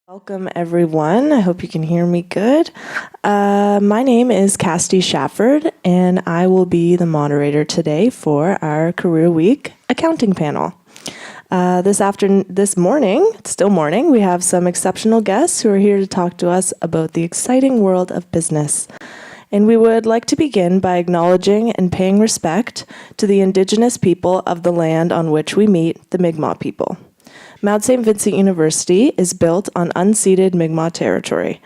Welcome, everyone. I hope you can hear me good. My name is Cassidy Shafford, and I will be the moderator today for our Career Week accounting panel. This morning, it's still morning, we have some exceptional guests who are here to talk to us about the exciting world of business. And we would like to begin by acknowledging and paying respect to the Indigenous people of the land on which we meet, the Mi'kmaq people. Mount St. Vincent University is built on unceded Mi'kmaq territory.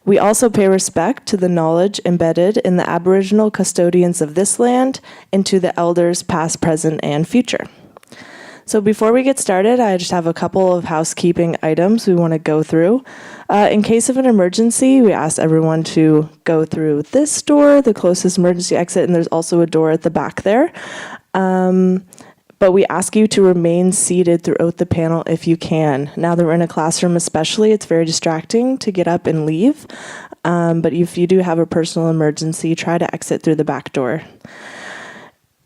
We also pay respect to the knowledge embedded in the Aboriginal custodians of this land and to the elders past, present, and future. So before we get started, I just have a couple of housekeeping items we want to go through. In case of an emergency, we ask everyone to go through this door, the closest emergency exit, and there's also a door at the back there. But we ask you to remain seated throughout the panel if you can. Now that we're in a classroom especially, it's very distracting to get up and leave. But if you do have a personal emergency, try to exit through the back door.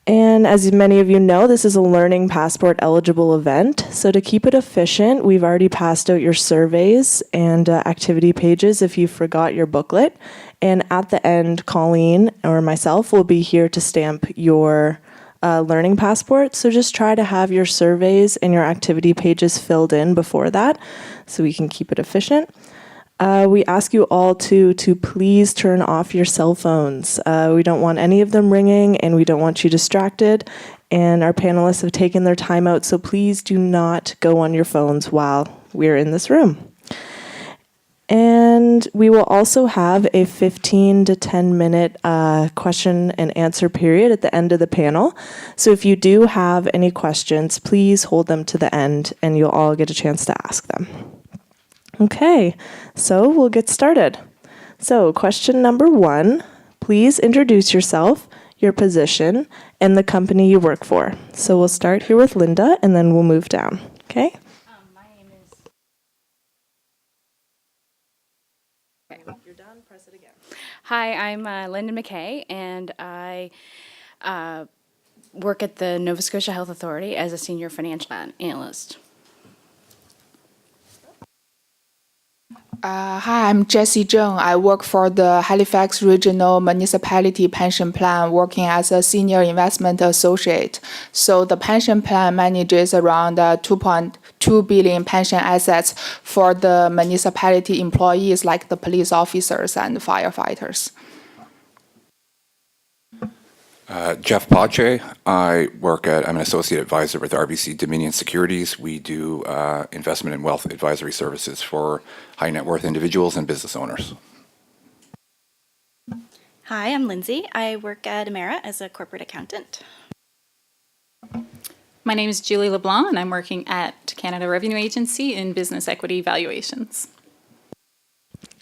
And as many of you know, this is a Learning Passport eligible event. So to keep it efficient, we've already passed out your surveys and activity pages if you forgot your booklet. And at the end, Colleen or myself will be here to stamp your Learning Passport. So just try to have your surveys and your activity pages filled in before that so we can keep it efficient. We ask you all to please turn off your cell phones. We don't want any of them ringing and we don't want you distracted. And our panelists have taken their time out, so please do not go on your phones while we're in this room. And we will also have a 15 to 10 minute question and answer period at the end of the panel. So if you do have any questions, please hold them to the end and you'll all get a chance to ask them. Okay, so we'll get started. So question number 1, please introduce yourself, your position, and the company you work for. So we'll start here with Linda and then we'll move down, okay? My name is... Okay, you're done, press it again. Hi, I'm Linda MacKay, and I work at the Nova Scotia Health Authority as a senior financial analyst. Hi, I'm Jessie Zheng. I work for the Halifax Regional Municipality Pension Plan, working as a senior investment associate. So the pension plan manages around 2.2 billion pension assets for the municipality employees like the police officers and firefighters. Jeff Pothier. I'm an associate advisor with RBC Dominion Securities. We do investment and wealth advisory services for high net worth individuals and business owners. Hi, I'm Lindsay. I work at Emera as a corporate accountant. My name is Julie LeBlanc, and I'm working at Canada Revenue Agency in business equity valuations.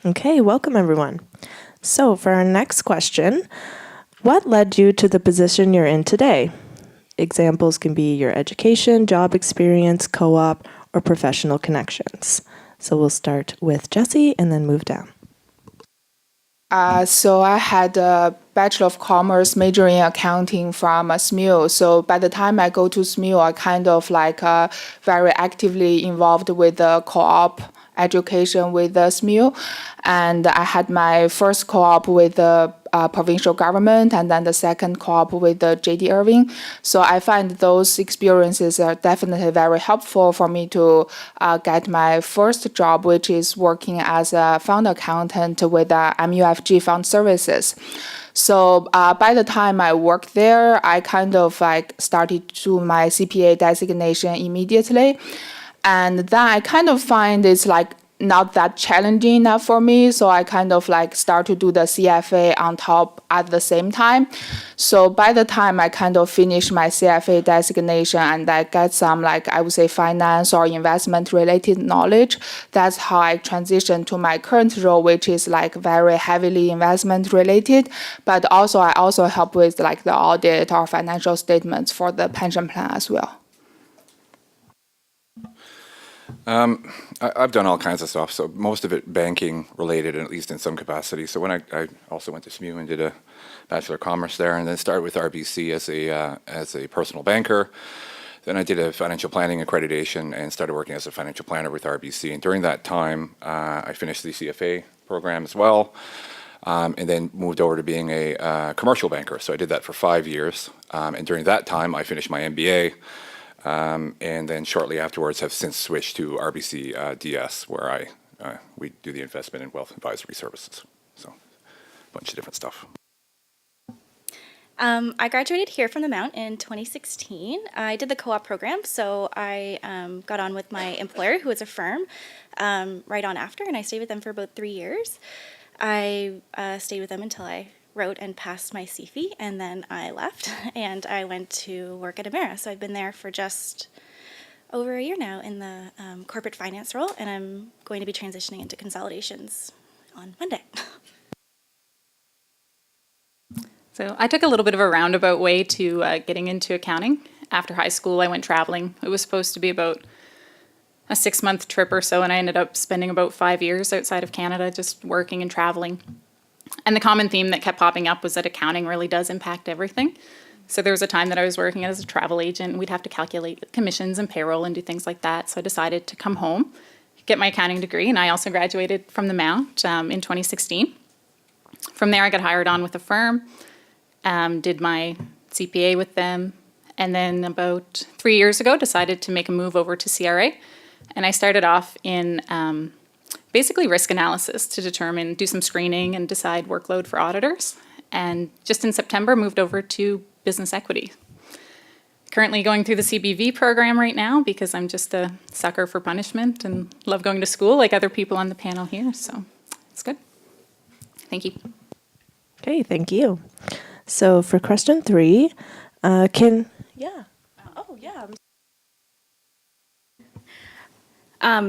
Okay, welcome everyone. So for our next question, what led you to the position you're in today? Examples can be your education, job experience, co-op, or professional connections. So we'll start with Jessie and then move down. So I had a Bachelor of Commerce major in accounting from SMU. So by the time I go to SMU, I kind of very actively involved with the co-op education with the SMU. And I had my first co-op with the provincial government and then the second co-op with the J.D. Irving. So I find those experiences are definitely very helpful for me to get my first job, which is working as a fund accountant with MUFG Fund Services. So by the time I worked there, I kind of started to do my CPA designation immediately. And then I kind of find it's not that challenging enough for me. So I kind of start to do the CFA on top at the same time. So by the time I kind of finish my CFA designation and I get some I would say finance or investment related knowledge, that's how I transition to my current role, which is very heavily investment related. But also I also help with the audit or financial statements for the pension plan as well. I've done all kinds of stuff, so most of it banking related, at least in some capacity. So when I also went to SMU and did a Bachelor of Commerce there, and then started with RBC as a personal banker. Then I did a financial planning accreditation and started working as a financial planner with RBC. And during that time, I finished the CFA program as well, and then moved over to being a commercial banker. So I did that for 5 years. And during that time, I finished my MBA. And then shortly afterwards have since switched to RBC DS, where we do the investment and wealth advisory services. So a bunch of different stuff. I graduated here from the Mount in 2016. I did the co-op program, so I got on with my employer, who was a firm, right on after, and I stayed with them for about 3 years. I stayed with them until I wrote and passed my CFE, and then I left, and I went to work at Emera. So I've been there for just over a year now in the corporate finance role, and I'm going to be transitioning into consolidations on Monday. So I took a little bit of a roundabout way to getting into accounting. After high school, I went traveling. It was supposed to be about a 6-month trip or so, and I ended up spending about 5 years outside of Canada just working and traveling. And the common theme that kept popping up was that accounting really does impact everything. So there was a time that I was working as a travel agent, and we'd have to calculate commissions and payroll and do things like that. So I decided to come home, get my accounting degree, and I also graduated from the Mount in 2016. From there, I got hired on with a firm. Did my CPA with them, and then about 3 years ago decided to make a move over to CRA, and I started off in basically risk analysis to do some screening and decide workload for auditors, and just in September moved over to business equity. Currently going through the CBV program right now because I'm just a sucker for punishment and love going to school like other people on the panel here, so it's good. Thank you. Okay, thank you. So for question 3, Oh, yeah.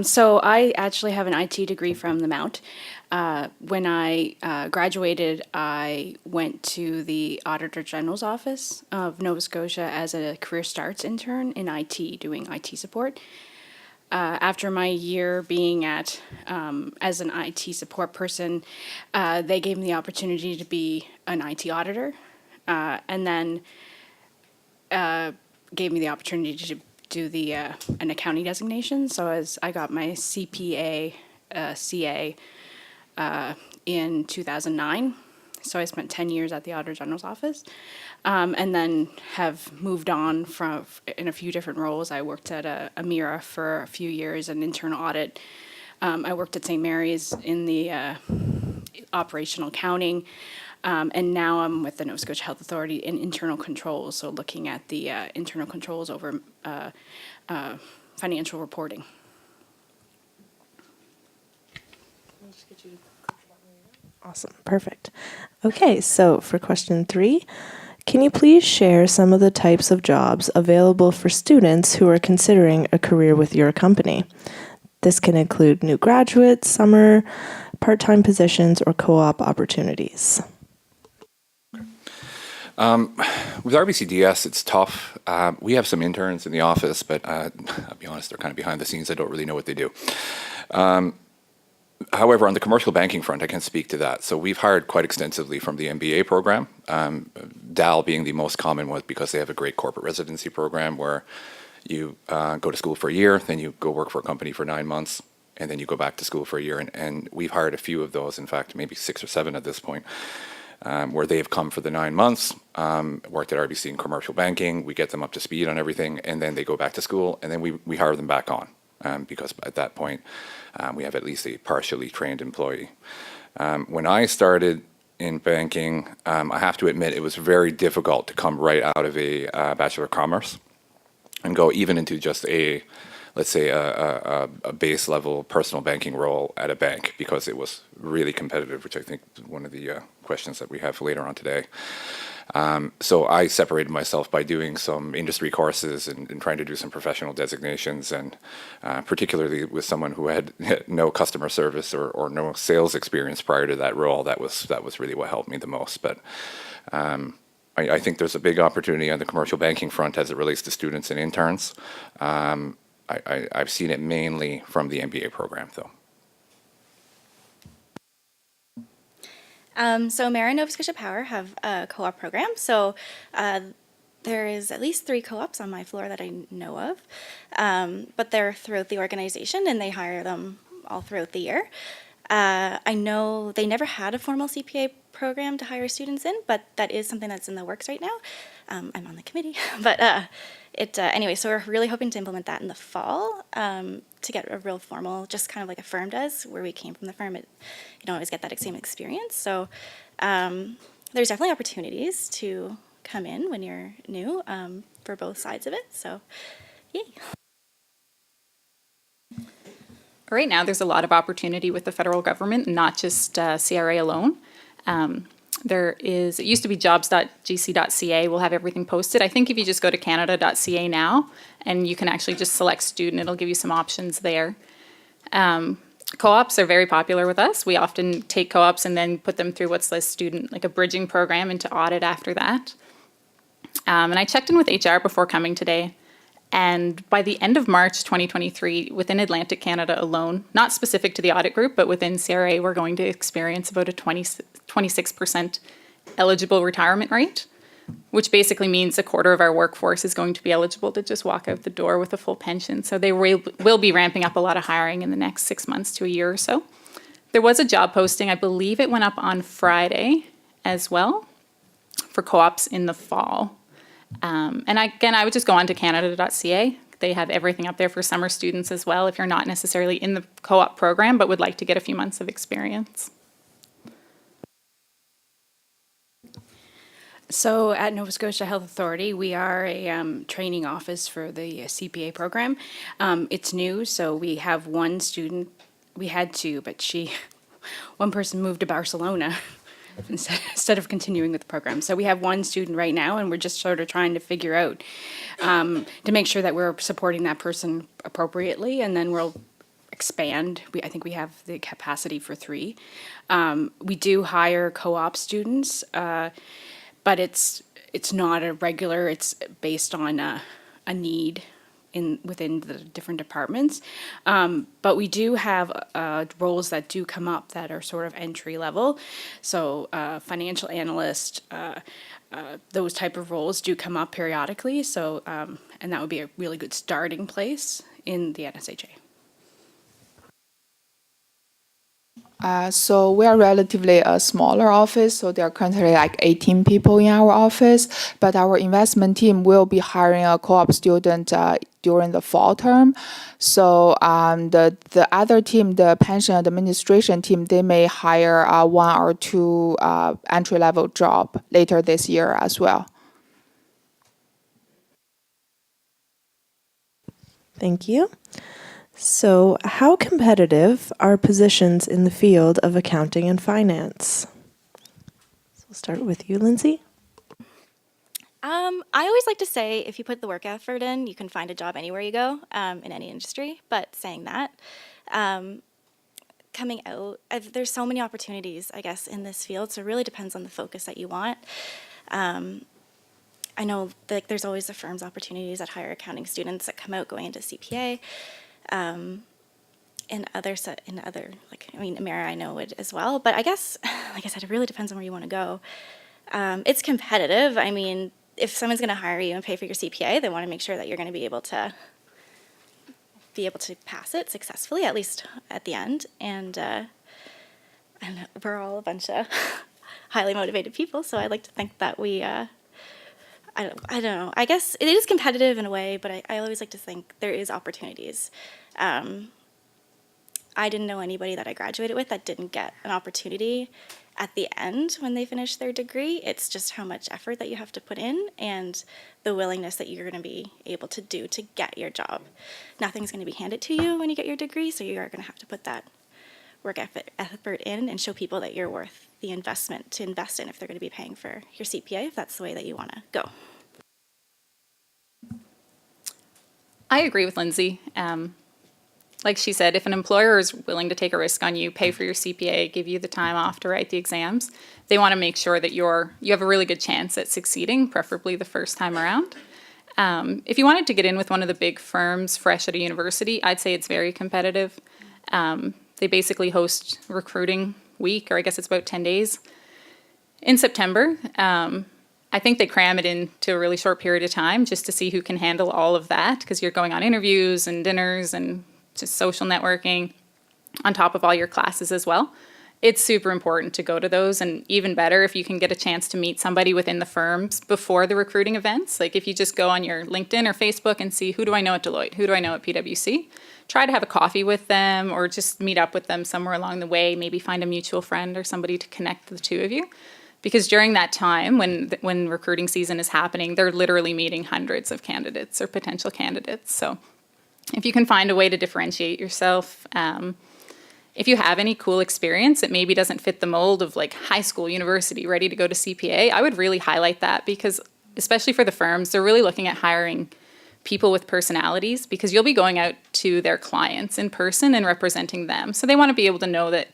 So I actually have an IT degree from the Mount. When I graduated, I went to the Auditor General's office of Nova Scotia as a career starts intern in IT, doing IT support. After my year being at as an IT support person, they gave me the opportunity to be an IT auditor, and then gave me the opportunity to do the an accounting designation. So as I got my CPA, CA in 2009. So I spent 10 years at the Auditor General's office, and then have moved on in a few different roles. I worked at Emera for a few years in internal audit. I worked at St. Mary's in the operational accounting, and now I'm with the Nova Scotia Health Authority in internal controls, so looking at the internal controls over financial reporting. Awesome, perfect. Okay, so for question 3, can you please share some of the types of jobs available for students who are considering a career with your company? This can include new graduates, summer, part-time positions, or co-op opportunities. With RBCDS, it's tough. We have some interns in the office, but I'll be honest, they're kind of behind the scenes. I don't really know what they do. However, on the commercial banking front, I can speak to that. So we've hired quite extensively from the MBA program, DAL being the most common one because they have a great corporate residency program where you go to school for a year, then you go work for a company for 9 months, and then you go back to school for a year. And we've hired a few of those, in fact, maybe 6 or 7 at this point, where they've come for the 9 months, worked at RBC in commercial banking, we get them up to speed on everything, and then they go back to school, and then we hire them back on. Because at that point, we have at least a partially trained employee. When I started in banking, I have to admit it was very difficult to come right out of a Bachelor of Commerce and go even into just let's say a base level personal banking role at a bank, because it was really competitive, which I think is one of the questions that we have later on today. So I separated myself by doing some industry courses and trying to do some professional designations, and particularly with someone who had no customer service or no sales experience prior to that role, that was really what helped me the most. But I think there's a big opportunity on the commercial banking front as it relates to students and interns. I've seen it mainly from the MBA program, though. So Emera and Nova Scotia Power have a co-op program. So there is at least 3 co-ops on my floor that I know of, but they're throughout the organization and they hire them all throughout the year. I know they never had a formal CPA program to hire students in, but that is something that's in the works right now. I'm on the committee, but anyway, so we're really hoping to implement that in the fall to get a real formal, just kind of like a firm does, where we came from the firm. You don't always get that same experience. So there's definitely opportunities to come in when you're new for both sides of it. So, yay. Right now, there's a lot of opportunity with the federal government, not just CRA alone. It used to be jobs.gc.ca will have everything posted. I think if you just go to canada.ca now, and you can actually just select student, it'll give you some options there. Co-ops are very popular with us. We often take co-ops and then put them through what's the student, like a bridging program into audit after that. And I checked in with HR before coming today. And by the end of March 2023, within Atlantic Canada alone, not specific to the audit group, but within CRA, we're going to experience about a 26% eligible retirement rate, which basically means a quarter of our workforce is going to be eligible to just walk out the door with a full pension. So they will be ramping up a lot of hiring in the next 6 months to a year or so. There was a job posting, I believe it went up on Friday as well, for co-ops in the fall. And again, I would just go on to canada.ca. They have everything up there for summer students as well, if you're not necessarily in the co-op program but would like to get a few months of experience. So at Nova Scotia Health Authority, we are a training office for the CPA program. It's new, so we have one student. We had two, but one person moved to Barcelona instead of continuing with the program. So we have one student right now, and we're just sort of trying to figure out to make sure that we're supporting that person appropriately, and then we'll expand. I think we have the capacity for 3. We do hire co-op students, but it's not a regular. It's based on a need within the different departments. But we do have roles that do come up that are sort of entry level. So financial analyst, those type of roles do come up periodically. So and that would be a really good starting place in the NSHA. So we are relatively a smaller office, so there are currently like 18 people in our office, but our investment team will be hiring a co-op student during the fall term. So the other team, the pension administration team, they may hire 1 or 2 entry-level job later this year as well. Thank you. So, how competitive are positions in the field of accounting and finance? So we'll start with you, Lindsay. I always like to say if you put the work effort in, you can find a job anywhere you go in any industry. But saying that, coming out, there's so many opportunities, I guess, in this field. So it really depends on the focus that you want. I know that there's always the firm's opportunities that hire accounting students that come out going into CPA. In other, Emera, I know it as well. But I guess, like I said, it really depends on where you want to go. It's competitive. I mean, if someone's going to hire you and pay for your CPA, they want to make sure that you're going to be able to pass it successfully, at least at the end. And we're all a bunch of highly motivated people, so I like to think that we. I don't know. I guess it is competitive in a way, but I always like to think there is opportunities. I didn't know anybody that I graduated with that didn't get an opportunity at the end when they finish their degree. It's just how much effort that you have to put in and the willingness that you're going to be able to do to get your job. Nothing's going to be handed to you when you get your degree, so you are going to have to put that work effort in and show people that you're worth the investment to invest in if they're going to be paying for your CPA, if that's the way that you want to go. I agree with Lindsay. Like she said, if an employer is willing to take a risk on you, pay for your CPA, give you the time off to write the exams, they want to make sure that you have a really good chance at succeeding, preferably the first time around. If you wanted to get in with one of the big firms fresh at a university, I'd say it's very competitive. They basically host recruiting week, or I guess it's about 10 days in September. I think they cram it into a really short period of time just to see who can handle all of that, because you're going on interviews and dinners and just social networking on top of all your classes as well. It's super important to go to those, and even better if you can get a chance to meet somebody within the firms before the recruiting events. Like if you just go on your LinkedIn or Facebook and see, who do I know at Deloitte? Who do I know at PwC? Try to have a coffee with them or just meet up with them somewhere along the way, maybe find a mutual friend or somebody to connect the two of you. Because during that time, when recruiting season is happening, they're literally meeting hundreds of candidates or potential candidates. So if you can find a way to differentiate yourself, if you have any cool experience that maybe doesn't fit the mold of like high school, university, ready to go to CPA, I would really highlight that, because especially for the firms, they're really looking at hiring people with personalities, because you'll be going out to their clients in person and representing them. So they want to be able to know that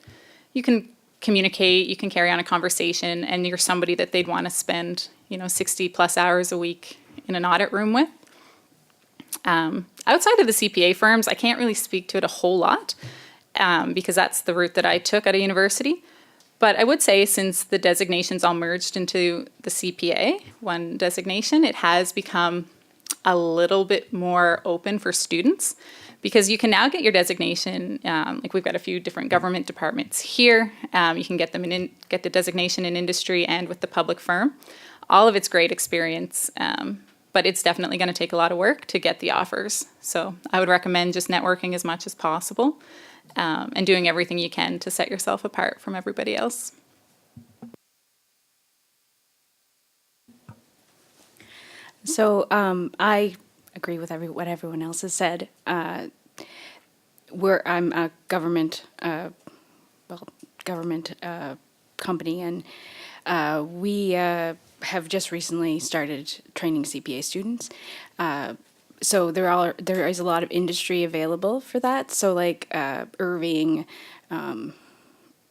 you can communicate, you can carry on a conversation, and you're somebody that they'd want to spend, 60 plus hours a week in an audit room with. Outside of the CPA firms, I can't really speak to it a whole lot, because that's the route that I took at a university. But I would say, since the designations all merged into the CPA, one designation, it has become a little bit more open for students, because you can now get your designation. Like we've got a few different government departments here. You can get them get the designation in industry and with the public firm. All of it's great experience, but it's definitely going to take a lot of work to get the offers. So I would recommend just networking as much as possible, and doing everything you can to set yourself apart from everybody else. So I agree with what everyone else has said. I'm a government company, and we have just recently started training CPA students. So there is a lot of industry available for that. So like Irving, I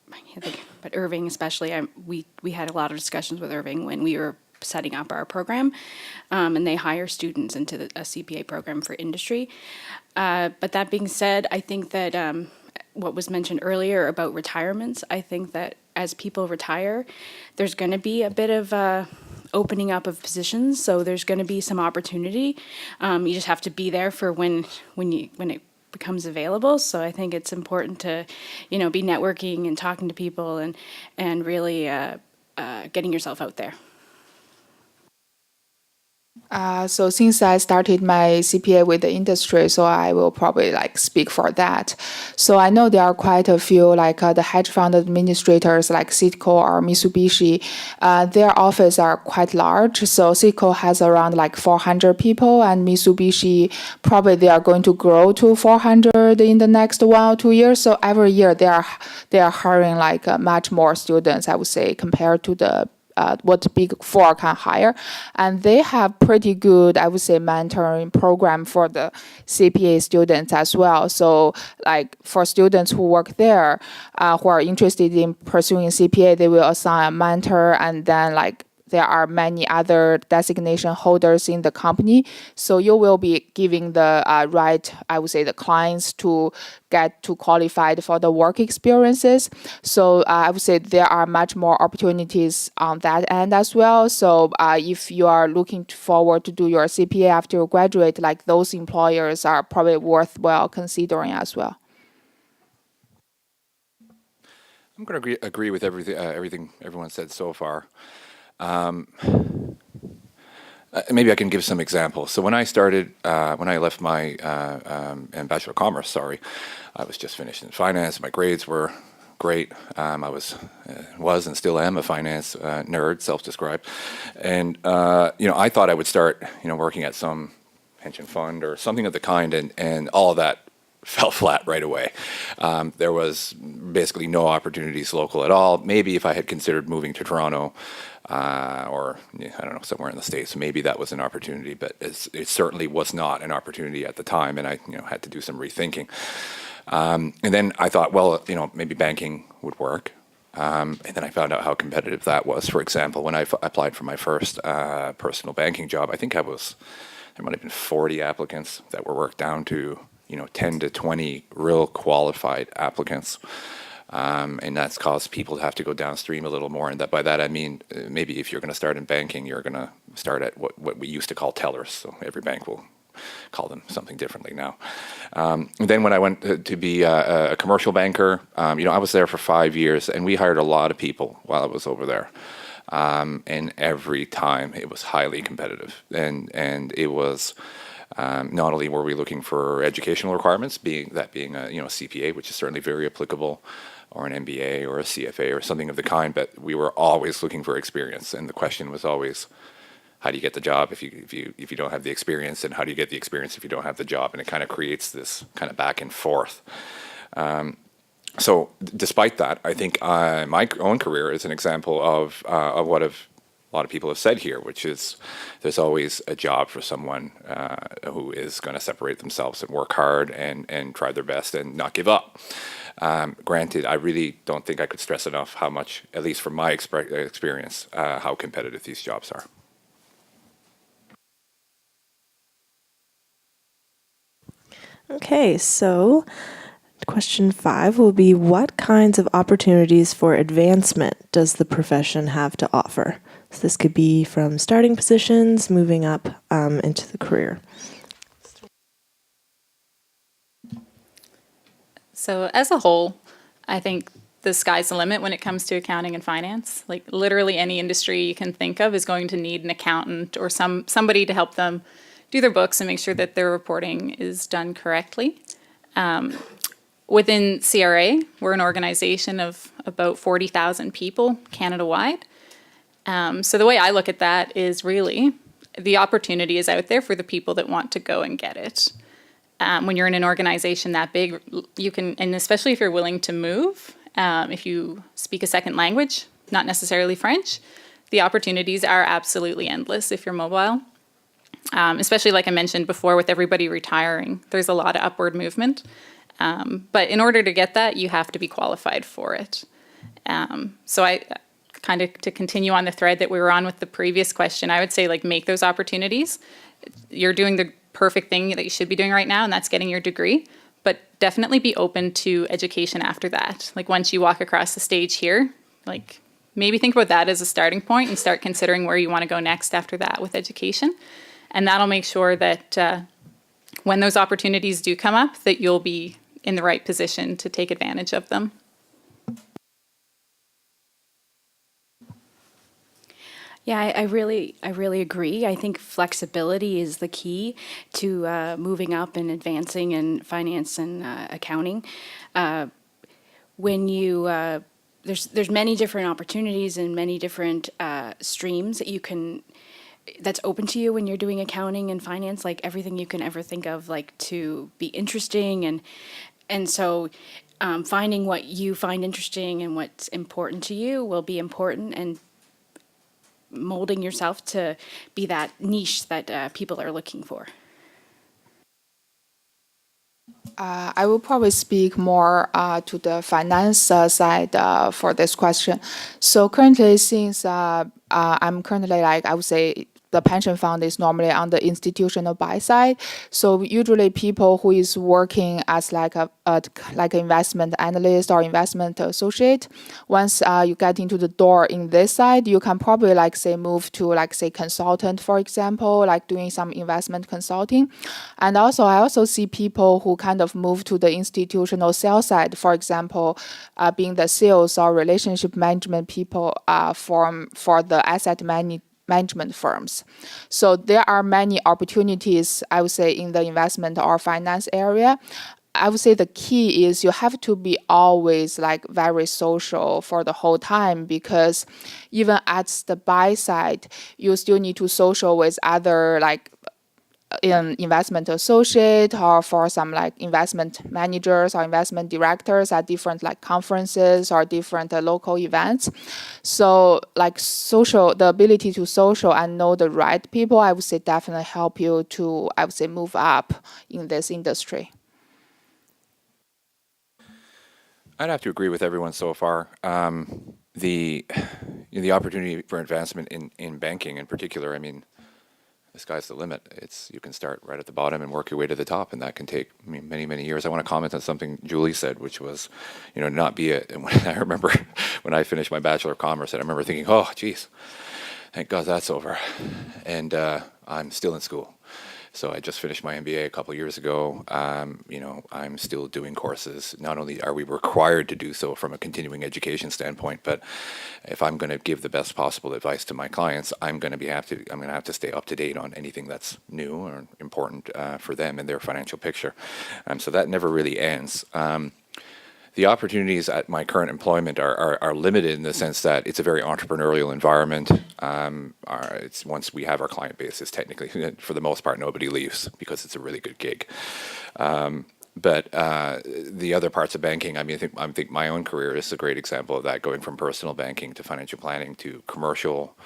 can't think, but Irving especially. We had a lot of discussions with Irving when we were setting up our program, and they hire students into a CPA program for industry. But that being said, I think that what was mentioned earlier about retirements, I think that as people retire, there's going to be a bit of opening up of positions. So there's going to be some opportunity. You just have to be there for when it becomes available. So I think it's important to, be networking and talking to people and really getting yourself out there. So since I started my CPA with the industry, so I will probably speak for that. So I know there are quite a few the hedge fund administrators like Citco or Mitsubishi. Their offices are quite large. So Citco has around 400 people, and Mitsubishi probably they are going to grow to 400 in the next 1 or 2 years. So every year they are hiring much more students, I would say, compared to the what Big Four can hire. And they have pretty good, I would say, mentoring program for the CPA students as well. So for students who work there, who are interested in pursuing CPA, they will assign a mentor, and then there are many other designation holders in the company. So you will be giving the the clients to get too qualified for the work experiences. So I would say there are much more opportunities on that end as well. So if you are looking forward to do your CPA after you graduate, those employers are probably worthwhile considering as well. I'm going to agree with everything everyone said so far. Maybe I can give some examples. So when I started, when I left my Bachelor of Commerce, I was just finished in finance. My grades were great. I was and still am a finance nerd, self-described. And, I thought I would start, working at some pension fund or something of the kind, and all of that fell flat right away. There was basically no opportunities local at all. Maybe if I had considered moving to Toronto, or I don't know, somewhere in the States, maybe that was an opportunity, but it certainly was not an opportunity at the time, and I had to do some rethinking. And then I thought, well, maybe banking would work. And then I found out how competitive that was. For example, when I applied for my first personal banking job, I think there might have been 40 applicants that were worked down to 10 to 20 real qualified applicants. And that's caused people to have to go downstream a little more. And that by that I mean maybe if you're going to start in banking, you're going to start at what we used to call tellers. So every bank will call them something differently now. Then when I went to be a commercial banker, I was there for 5 years, and we hired a lot of people while I was over there. And every time it was highly competitive, and it was not only were we looking for educational requirements, being a CPA, which is certainly very applicable, or an MBA or a CFA or something of the kind, but we were always looking for experience, and the question was always, how do you get the job if you don't have the experience, and how do you get the experience if you don't have the job? And it kind of creates this kind of back and forth. So despite that, I think my own career is an example of what a lot of people have said here, which is there's always a job for someone who is going to separate themselves and work hard and try their best and not give up. Granted, I really don't think I could stress enough how much, at least from my experience, how competitive these jobs are. Okay, so question 5 will be, what kinds of opportunities for advancement does the profession have to offer? So this could be from starting positions, moving up into the career. So as a whole, I think the sky's the limit when it comes to accounting and finance. Like literally any industry you can think of is going to need an accountant or somebody to help them do their books and make sure that their reporting is done correctly. Within CRA, we're an organization of about 40,000 people Canada-wide. So the way I look at that is really the opportunity is out there for the people that want to go and get it. When you're in an organization that big, you can, and especially if you're willing to move, if you speak a second language, not necessarily French, the opportunities are absolutely endless if you're mobile. Especially like I mentioned before, with everybody retiring, there's a lot of upward movement. But in order to get that, you have to be qualified for it. So I kind of, to continue on the thread that we were on with the previous question, I would say like make those opportunities. You're doing the perfect thing that you should be doing right now, and that's getting your degree. But definitely be open to education after that. Like once you walk across the stage here, like maybe think about that as a starting point and start considering where you want to go next after that with education. And that'll make sure that when those opportunities do come up, that you'll be in the right position to take advantage of them. Yeah, I really agree. I think flexibility is the key to moving up and advancing in finance and accounting. When you there's many different opportunities and many different streams that you can that's open to you when you're doing accounting and finance, like everything you can ever think of, like to be interesting, and so finding what you find interesting and what's important to you will be important, and molding yourself to be that niche that people are looking for. I will probably speak more to the finance side for this question. So currently, since I'm currently, like I would say, the pension fund is normally on the institutional buy side. So usually people who is working as like an investment analyst or investment associate, once you get into the door in this side, you can probably like say move to like say consultant, for example, like doing some investment consulting. And also I also see people who kind of move to the institutional sales side, for example, being the sales or relationship management people for the asset management firms. So there are many opportunities, I would say, in the investment or finance area. I would say the key is you have to be always like very social for the whole time, because even at the buy side, you still need to social with other like investment associate or for some like investment managers or investment directors at different like conferences or different local events. So like the ability to social and know the right people, I would say definitely help you to, I would say, move up in this industry. I'd have to agree with everyone so far. The opportunity for advancement in banking in particular, I mean, the sky's the limit. You can start right at the bottom and work your way to the top, and that can take many, many years. I want to comment on something Julie said, which was, not be it. And I remember when I finished my Bachelor of Commerce, and I remember thinking, oh, geez, thank God that's over. And I'm still in school. So I just finished my MBA a couple of years ago. I'm still doing courses. Not only are we required to do so from a continuing education standpoint, but if I'm going to give the best possible advice to my clients, I'm going to have to stay up to date on anything that's new or important for them in their financial picture. So that never really ends. The opportunities at my current employment are limited in the sense that it's a very entrepreneurial environment. It's once we have our client base, it's technically, for the most part, nobody leaves because it's a really good gig. But the other parts of banking, I think my own career is a great example of that, going from personal banking to financial planning to commercial,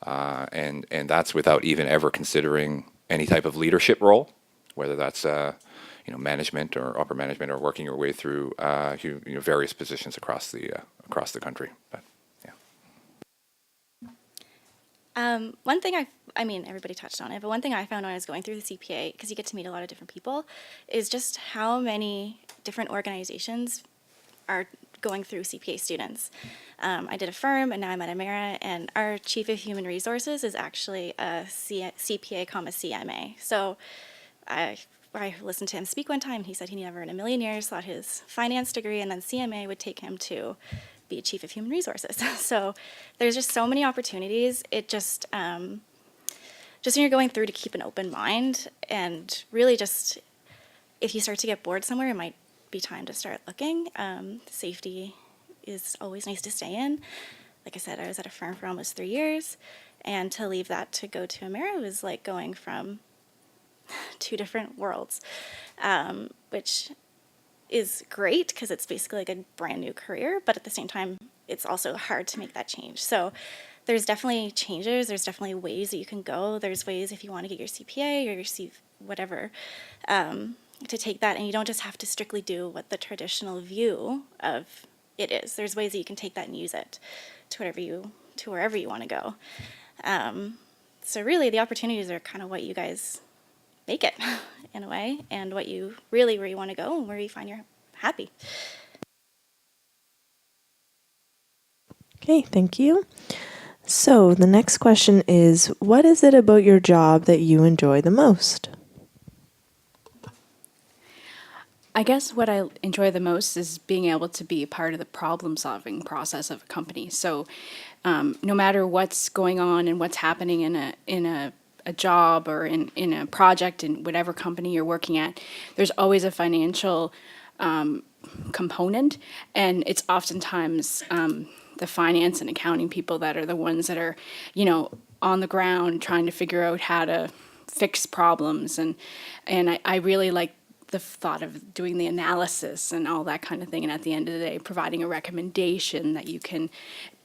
and that's without even ever considering any type of leadership role, whether that's management or upper management, or working your way through various positions across the country. But yeah. One thing everybody touched on it, but one thing I found when I was going through the CPA, because you get to meet a lot of different people, is just how many different organizations are going through CPA students. I did a firm, and now I'm at Emera, and our Chief of Human Resources is actually a CPA, CMA. So I listened to him speak one time, and he said he never in a million years thought his finance degree and then CMA would take him to be Chief of Human Resources. So there's just so many opportunities. It just when you're going through, to keep an open mind, and really just, if you start to get bored somewhere, it might be time to start looking. Safety is always nice to stay in. Like I said, I was at a firm for almost 3 years, and to leave that to go to Emera was like going from two different worlds, which is great because it's basically like a brand new career, but at the same time, it's also hard to make that change. So there's definitely changes. There's definitely ways that you can go. There's ways, if you want to get your CPA or your whatever, to take that, and you don't just have to strictly do what the traditional view of it is. There's ways that you can take that and use it to wherever you want to go. So really, the opportunities are kind of what you guys make it in a way, and where you want to go and where you find you're happy. Okay, thank you. So the next question is, what is it about your job that you enjoy the most? I guess what I enjoy the most is being able to be a part of the problem-solving process of a company. So no matter what's going on and what's happening in a job or in a project in whatever company you're working at, there's always a financial component, and it's oftentimes the finance and accounting people that are the ones that are, on the ground trying to figure out how to fix problems, and I really like the thought of doing the analysis and all that kind of thing, and at the end of the day, providing a recommendation that you can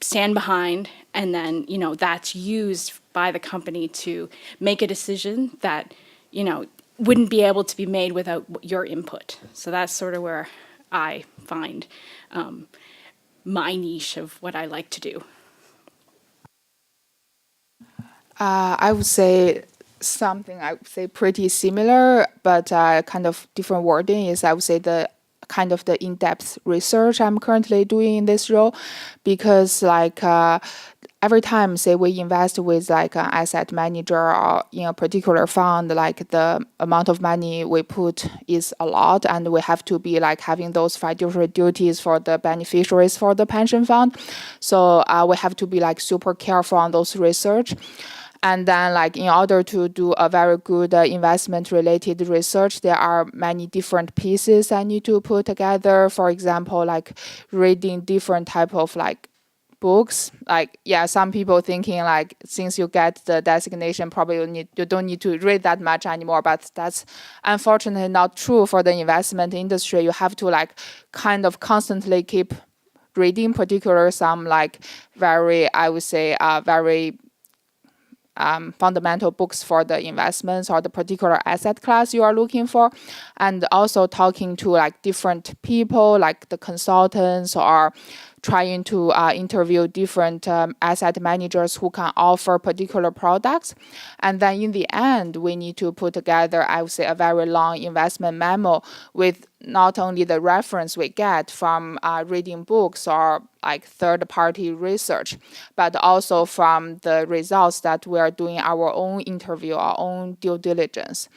stand behind, and then, that's used by the company to make a decision that, wouldn't be able to be made without your input. So that's sort of where I find my niche of what I like to do. I would say pretty similar, but kind of different wording is, I would say, the kind of the in-depth research I'm currently doing in this role, because every time, say, we invest with like an asset manager or in a particular fund, like the amount of money we put is a lot, and we have to be like having those fiduciary duties for the beneficiaries for the pension fund. So we have to be like super careful on those research. And then, like, in order to do a very good investment-related research, there are many different pieces I need to put together. For example, like reading different type of like books. Like, some people thinking like, since you get the designation, probably you don't need to read that much anymore. But that's unfortunately not true for the investment industry. You have to like kind of constantly keep reading, particularly some like very fundamental books for the investments or the particular asset class you are looking for, and also talking to like different people, like the consultants, or trying to interview different asset managers who can offer particular products. And then in the end, we need to put together, I would say, a very long investment memo with not only the reference we get from reading books or like third-party research, but also from the results that we are doing our own interview, our own due diligence.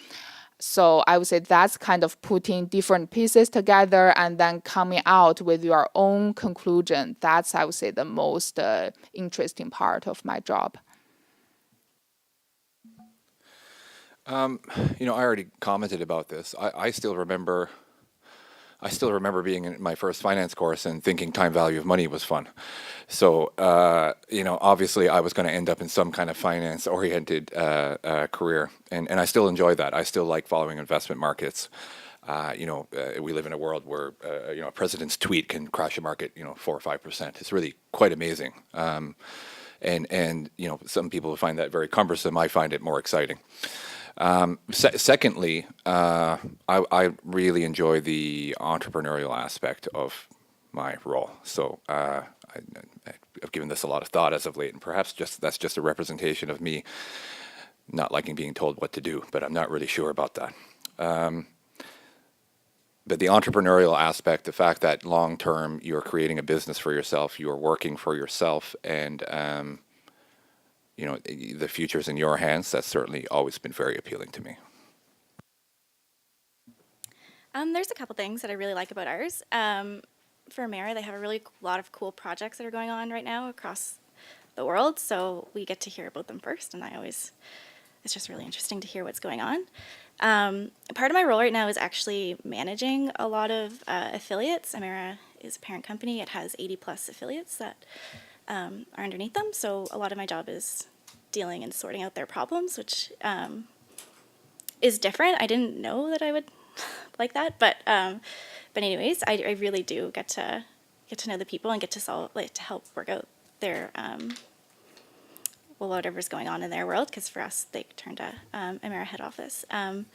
So I would say that's kind of putting different pieces together and then coming out with your own conclusion. That's, I would say, the most interesting part of my job. I already commented about this. I still remember being in my first finance course and thinking time value of money was fun. So, obviously I was going to end up in some kind of finance-oriented career. And I still enjoy that. I still like following investment markets. We live in a world where, a president's tweet can crash a market, 4 or 5%. It's really quite amazing. And some people find that very cumbersome. I find it more exciting. Secondly, I really enjoy the entrepreneurial aspect of my role. So I've given this a lot of thought as of late, and perhaps that's just a representation of me not liking being told what to do, but I'm not really sure about that. But the entrepreneurial aspect, the fact that long term you're creating a business for yourself, you're working for yourself, and the future's in your hands, that's certainly always been very appealing to me. There's a couple things that I really like about ours. For Emera, they have a really lot of cool projects that are going on right now across the world, so we get to hear about them first, and it's just really interesting to hear what's going on. Part of my role right now is actually managing a lot of affiliates. Emera is a parent company. It has 80 plus affiliates that are underneath them, so a lot of my job is dealing and sorting out their problems, which is different. I didn't know that I would like that, but anyways, I really do get to know the people and get to help work out their whatever's going on in their world, because for us they turned to Emera head office. But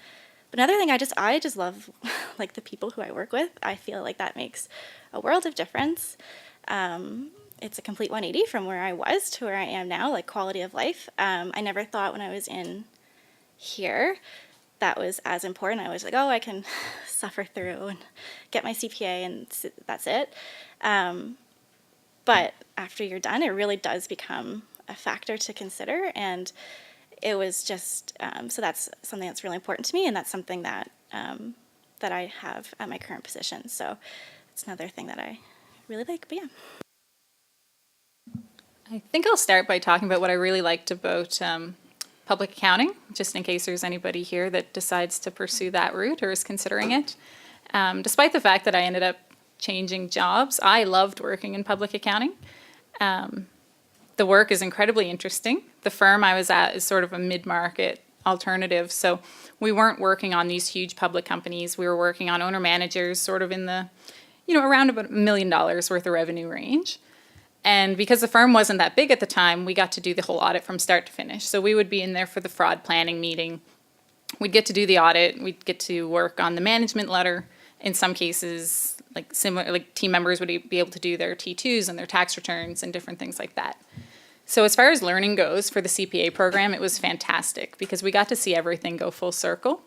another thing, I just love like the people who I work with. I feel like that makes a world of difference. It's a complete 180 from where I was to where I am now, like quality of life. I never thought when I was in here that was as important. I was like, oh, I can suffer through and get my CPA and that's it. But after you're done, it really does become a factor to consider. And it was just, so that's something that's really important to me. And that's something that, that I have at my current position. So it's another thing that I really like, but yeah. I think I'll start by talking about what I really liked about public accounting, just in case there's anybody here that decides to pursue that route or is considering it. Despite the fact that I ended up changing jobs, I loved working in public accounting. The work is incredibly interesting. The firm I was at is sort of a mid-market alternative, so we weren't working on these huge public companies. We were working on owner-managers sort of in the, around about $1 million worth of revenue range. And because the firm wasn't that big at the time, we got to do the whole audit from start to finish. So we would be in there for the fraud planning meeting. We'd get to do the audit. We'd get to work on the management letter. In some cases, like team members would be able to do their T2s and their tax returns and different things like that. So as far as learning goes for the CPA program, it was fantastic because we got to see everything go full circle.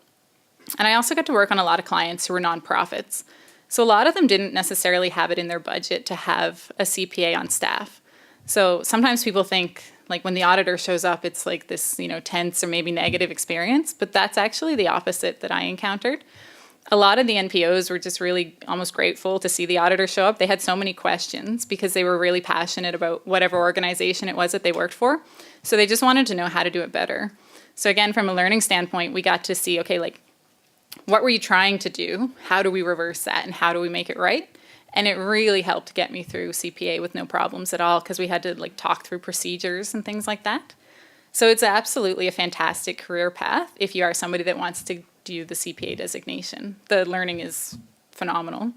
And I also got to work on a lot of clients who were nonprofits. So a lot of them didn't necessarily have it in their budget to have a CPA on staff. So sometimes people think, like when the auditor shows up, it's like this, tense or maybe negative experience, but that's actually the opposite that I encountered. A lot of the NPOs were just really almost grateful to see the auditor show up. They had so many questions because they were really passionate about whatever organization it was that they worked for. So they just wanted to know how to do it better. So again, from a learning standpoint, we got to see, okay, like, what were you trying to do? How do we reverse that? And how do we make it right? And it really helped get me through CPA with no problems at all because we had to talk through procedures and things like that. So it's absolutely a fantastic career path if you are somebody that wants to do the CPA designation. The learning is phenomenal.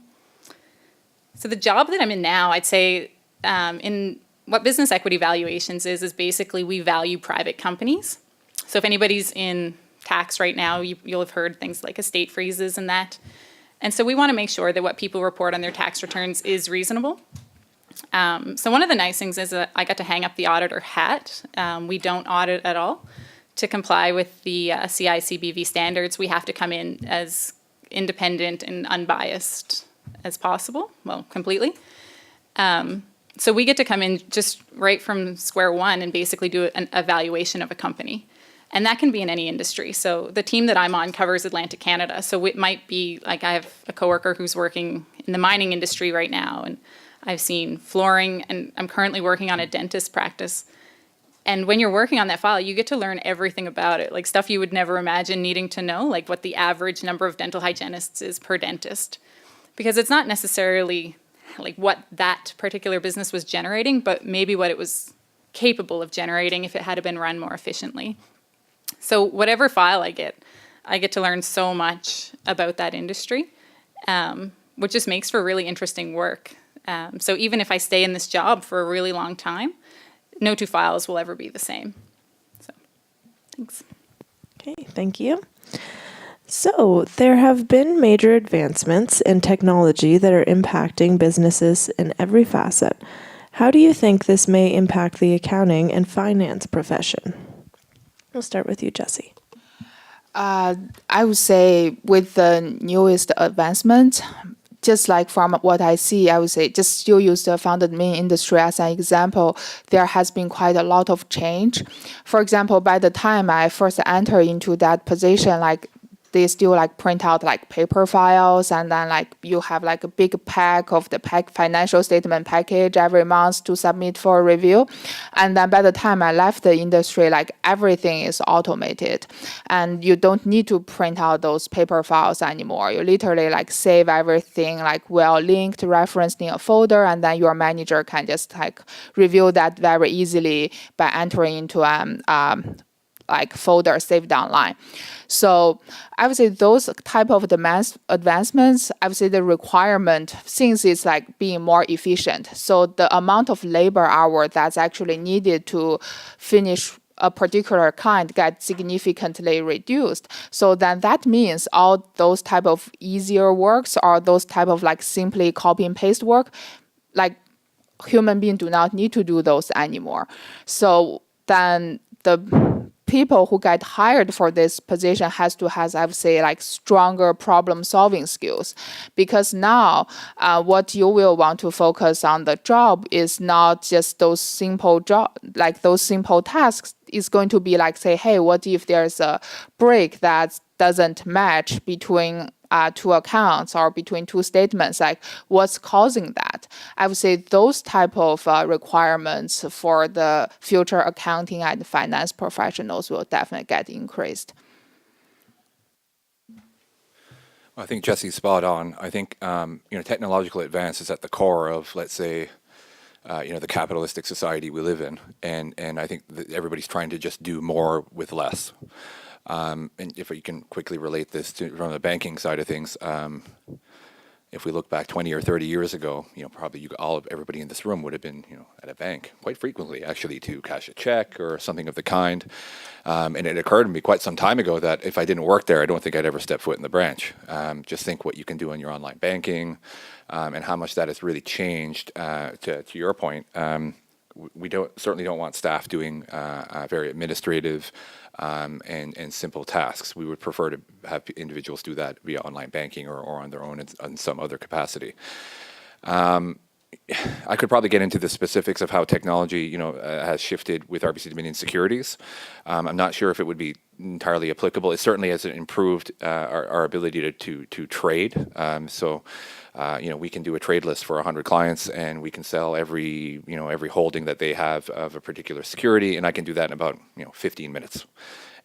So the job that I'm in now, I'd say in what business equity valuations is basically we value private companies. So if anybody's in tax right now, you'll have heard things like estate freezes and that. And so we want to make sure that what people report on their tax returns is reasonable. So one of the nice things is that I got to hang up the auditor hat. We don't audit at all. To comply with the CI/CBV standards, we have to come in as independent and unbiased as possible, well, completely. So we get to come in just right from square one and basically do an evaluation of a company. And that can be in any industry. So the team that I'm on covers Atlantic Canada. So it might be like I have a coworker who's working in the mining industry right now, and I've seen flooring, and I'm currently working on a dentist practice. And when you're working on that file, you get to learn everything about it, like stuff you would never imagine needing to know, like what the average number of dental hygienists is per dentist. Because it's not necessarily like what that particular business was generating, but maybe what it was capable of generating if it had been run more efficiently. So whatever file I get to learn so much about that industry, which just makes for really interesting work. So even if I stay in this job for a really long time, no two files will ever be the same. So, thanks. Okay, thank you. So there have been major advancements in technology that are impacting businesses in every facet. How do you think this may impact the accounting and finance profession? We'll start with you, Jessie. I would say with the newest advancement, just like from what I see, I would say just still use the funded main industry as an example. There has been quite a lot of change. For example, by the time I first entered into that position, like they still like print out like paper files, and then like you have like a big pack of the financial statement package every month to submit for review. And then by the time I left the industry, like everything is automated, and you don't need to print out those paper files anymore. You literally like save everything like well linked, referenced in a folder, and then your manager can just like review that very easily by entering into like folder saved online. So I would say those type of advancements, I would say the requirement, since it's like being more efficient, so the amount of labor hour that's actually needed to finish a particular kind gets significantly reduced. So then that means all those type of easier works, or those type of like simply copy and paste work, like human beings do not need to do those anymore. So then the people who get hired for this position has to have, I would say, like stronger problem solving skills, because now what you will want to focus on the job is not just those simple those simple tasks. It's going to be like, say, hey, what if there's a break that doesn't match between two accounts or between two statements, like what's causing that? I would say those type of requirements for the future accounting and finance professionals will definitely get increased. I think Jessie's spot on. I think technological advance is at the core of, let's say, the capitalistic society we live in, and I think that everybody's trying to just do more with less. And if you can quickly relate this to from the banking side of things, if we look back 20 or 30 years ago, probably everybody in this room would have been, at a bank quite frequently, actually, to cash a check or something of the kind. And it occurred to me quite some time ago that if I didn't work there, I don't think I'd ever step foot in the branch. Just think what you can do on your online banking, and how much that has really changed. To your point, we certainly don't want staff doing very administrative and simple tasks. We would prefer to have individuals do that via online banking or on their own in some other capacity. I could probably get into the specifics of how technology, has shifted with RBC Dominion Securities. I'm not sure if it would be entirely applicable. It certainly has improved our ability to trade. We can do a trade list for 100 clients, and we can sell every holding that they have of a particular security, and I can do that in about 15 minutes.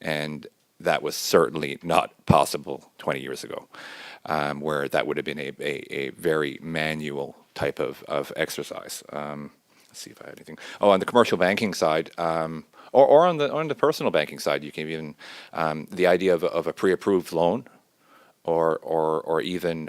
And that was certainly not possible 20 years ago, where that would have been a very manual type of exercise. Let's see if I had anything. Oh, on the commercial banking side, or on the personal banking side, you can even the idea of a pre-approved loan, or even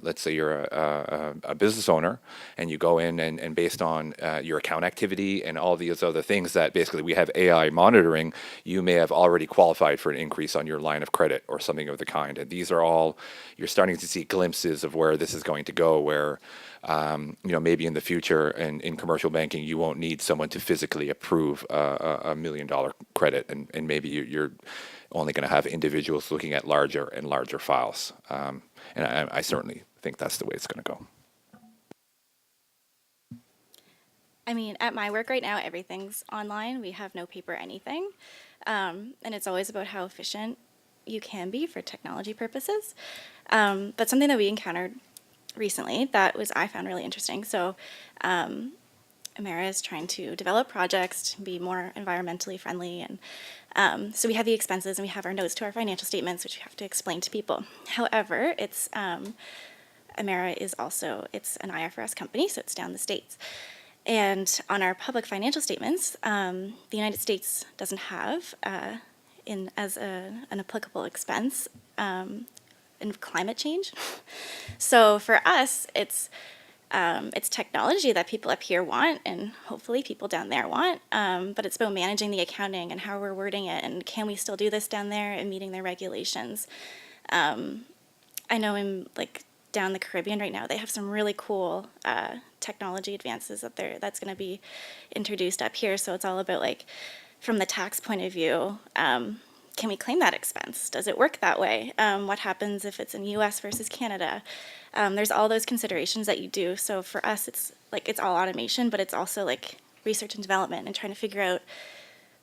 let's say you're a business owner and you go in and based on your account activity and all these other things that basically we have AI monitoring, you may have already qualified for an increase on your line of credit or something of the kind. And these are all, you're starting to see glimpses of where this is going to go, where Maybe in the future in commercial banking, you won't need someone to physically approve a $1 million credit, and maybe you're only going to have individuals looking at larger and larger files. And I certainly think that's the way it's going to go. I mean, at my work right now, everything's online. We have no paper anything. And it's always about how efficient you can be for technology purposes. But something that we encountered recently I found really interesting. So Emera is trying to develop projects to be more environmentally friendly. And so we have the expenses and we have our notes to our financial statements, which we have to explain to people. However, Emera is also, it's an IFRS company, so it's down the States. And on our public financial statements, the United States doesn't have, as an applicable expense, in climate change. So for us, it's technology that people up here want, and hopefully people down there want. But it's about managing the accounting and how we're wording it, and can we still do this down there and meeting their regulations. I know in down the Caribbean right now, they have some really cool technology advances that's going to be introduced up here. So it's all about from the tax point of view, can we claim that expense? Does it work that way? What happens if it's in U.S. versus Canada? There's all those considerations that you do. So for us, it's all automation, but it's also research and development and trying to figure out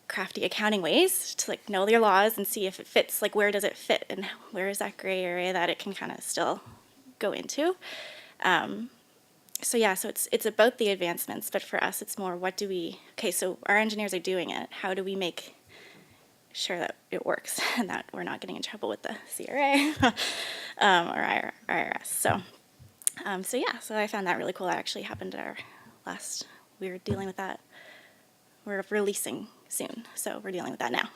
crafty accounting ways to know your laws and see if it fits. Where does it fit, and where is that gray area that it can kind of still go into? So it's about the advancements, but for us, it's more so our engineers are doing it. How do we make sure that it works and that we're not getting in trouble with the CRA or IRS. So I found that really cool. That actually happened at our last, we were dealing with that. We're releasing soon, so we're dealing with that now.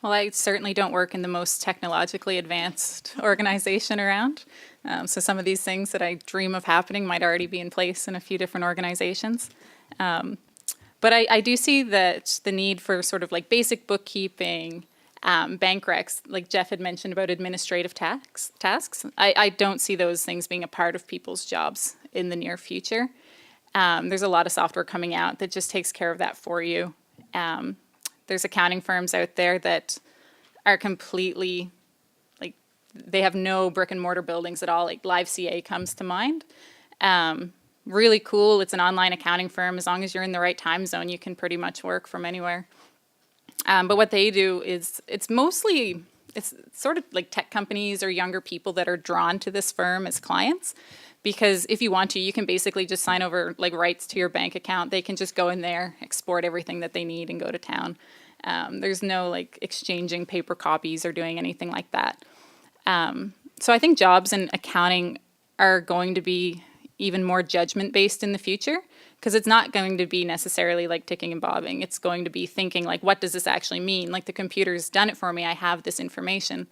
Well, I certainly don't work in the most technologically advanced organization around. So some of these things that I dream of happening might already be in place in a few different organizations. But I do see that the need for sort of basic bookkeeping, bank recs, like Jeff had mentioned about administrative tasks, I don't see those things being a part of people's jobs in the near future. There's a lot of software coming out that just takes care of that for you. There's accounting firms out there that are completely, they have no brick and mortar buildings at all. Live CA comes to mind. Really cool. It's an online accounting firm. As long as you're in the right time zone, you can pretty much work from anywhere. But what they do is it's sort of like tech companies or younger people that are drawn to this firm as clients. Because if you want to, you can basically just sign over rights to your bank account. They can just go in there, export everything that they need and go to town. There's no exchanging paper copies or doing anything like that. So I think jobs in accounting are going to be even more judgment-based in the future, because it's not going to be necessarily ticking and bobbing. It's going to be thinking what does this actually mean? The computer's done it for me. I have this information,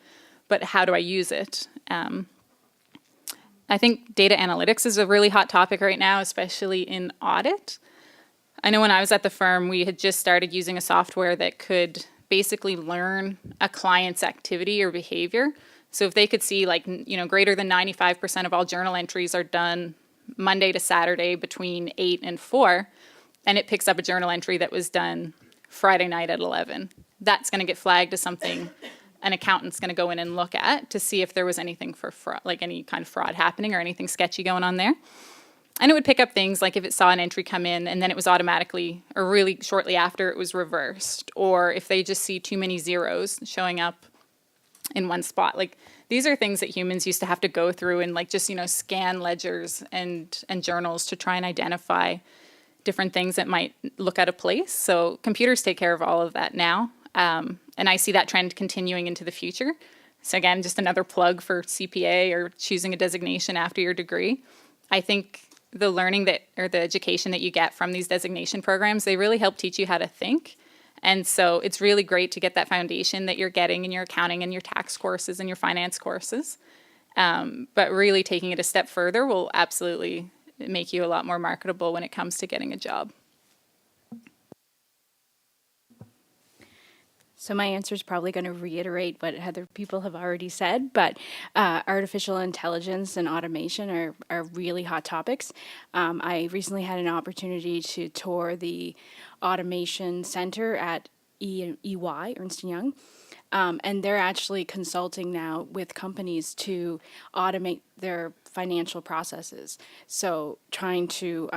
but how do I use it? I think data analytics is a really hot topic right now, especially in audit. I know when I was at the firm, we had just started using a software that could basically learn a client's activity or behavior. So if they could see greater than 95% of all journal entries are done Monday to Saturday between 8 and 4, and it picks up a journal entry that was done Friday night at 11. That's going to get flagged as something an accountant's going to go in and look at to see if there was anything for fraud, any kind of fraud happening or anything sketchy going on there. And it would pick up things if it saw an entry come in and then it was automatically, or really shortly after, it was reversed, or if they just see too many zeros showing up in one spot. These are things that humans used to have to go through and scan ledgers and journals to try and identify different things that might look out of place. So computers take care of all of that now. And I see that trend continuing into the future. So again, just another plug for CPA or choosing a designation after your degree. I think the learning the education that you get from these designation programs, they really help teach you how to think. And so it's really great to get that foundation that you're getting in your accounting and your tax courses and your finance courses. But really taking it a step further will absolutely make you a lot more marketable when it comes to getting a job. So my answer is probably going to reiterate what other people have already said, but artificial intelligence and automation are really hot topics. I recently had an opportunity to tour the automation center at EY, Ernst & Young, and they're actually consulting now with companies to automate their financial processes. So trying to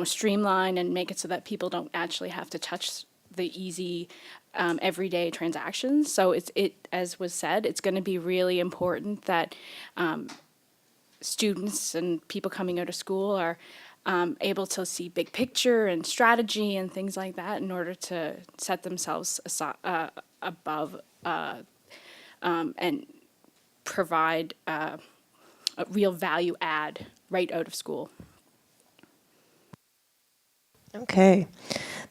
streamline and make it so that people don't actually have to touch the easy everyday transactions. So as was said, it's going to be really important that students and people coming out of school are able to see big picture and strategy and things like that in order to set themselves above and provide a real value add right out of school. Okay,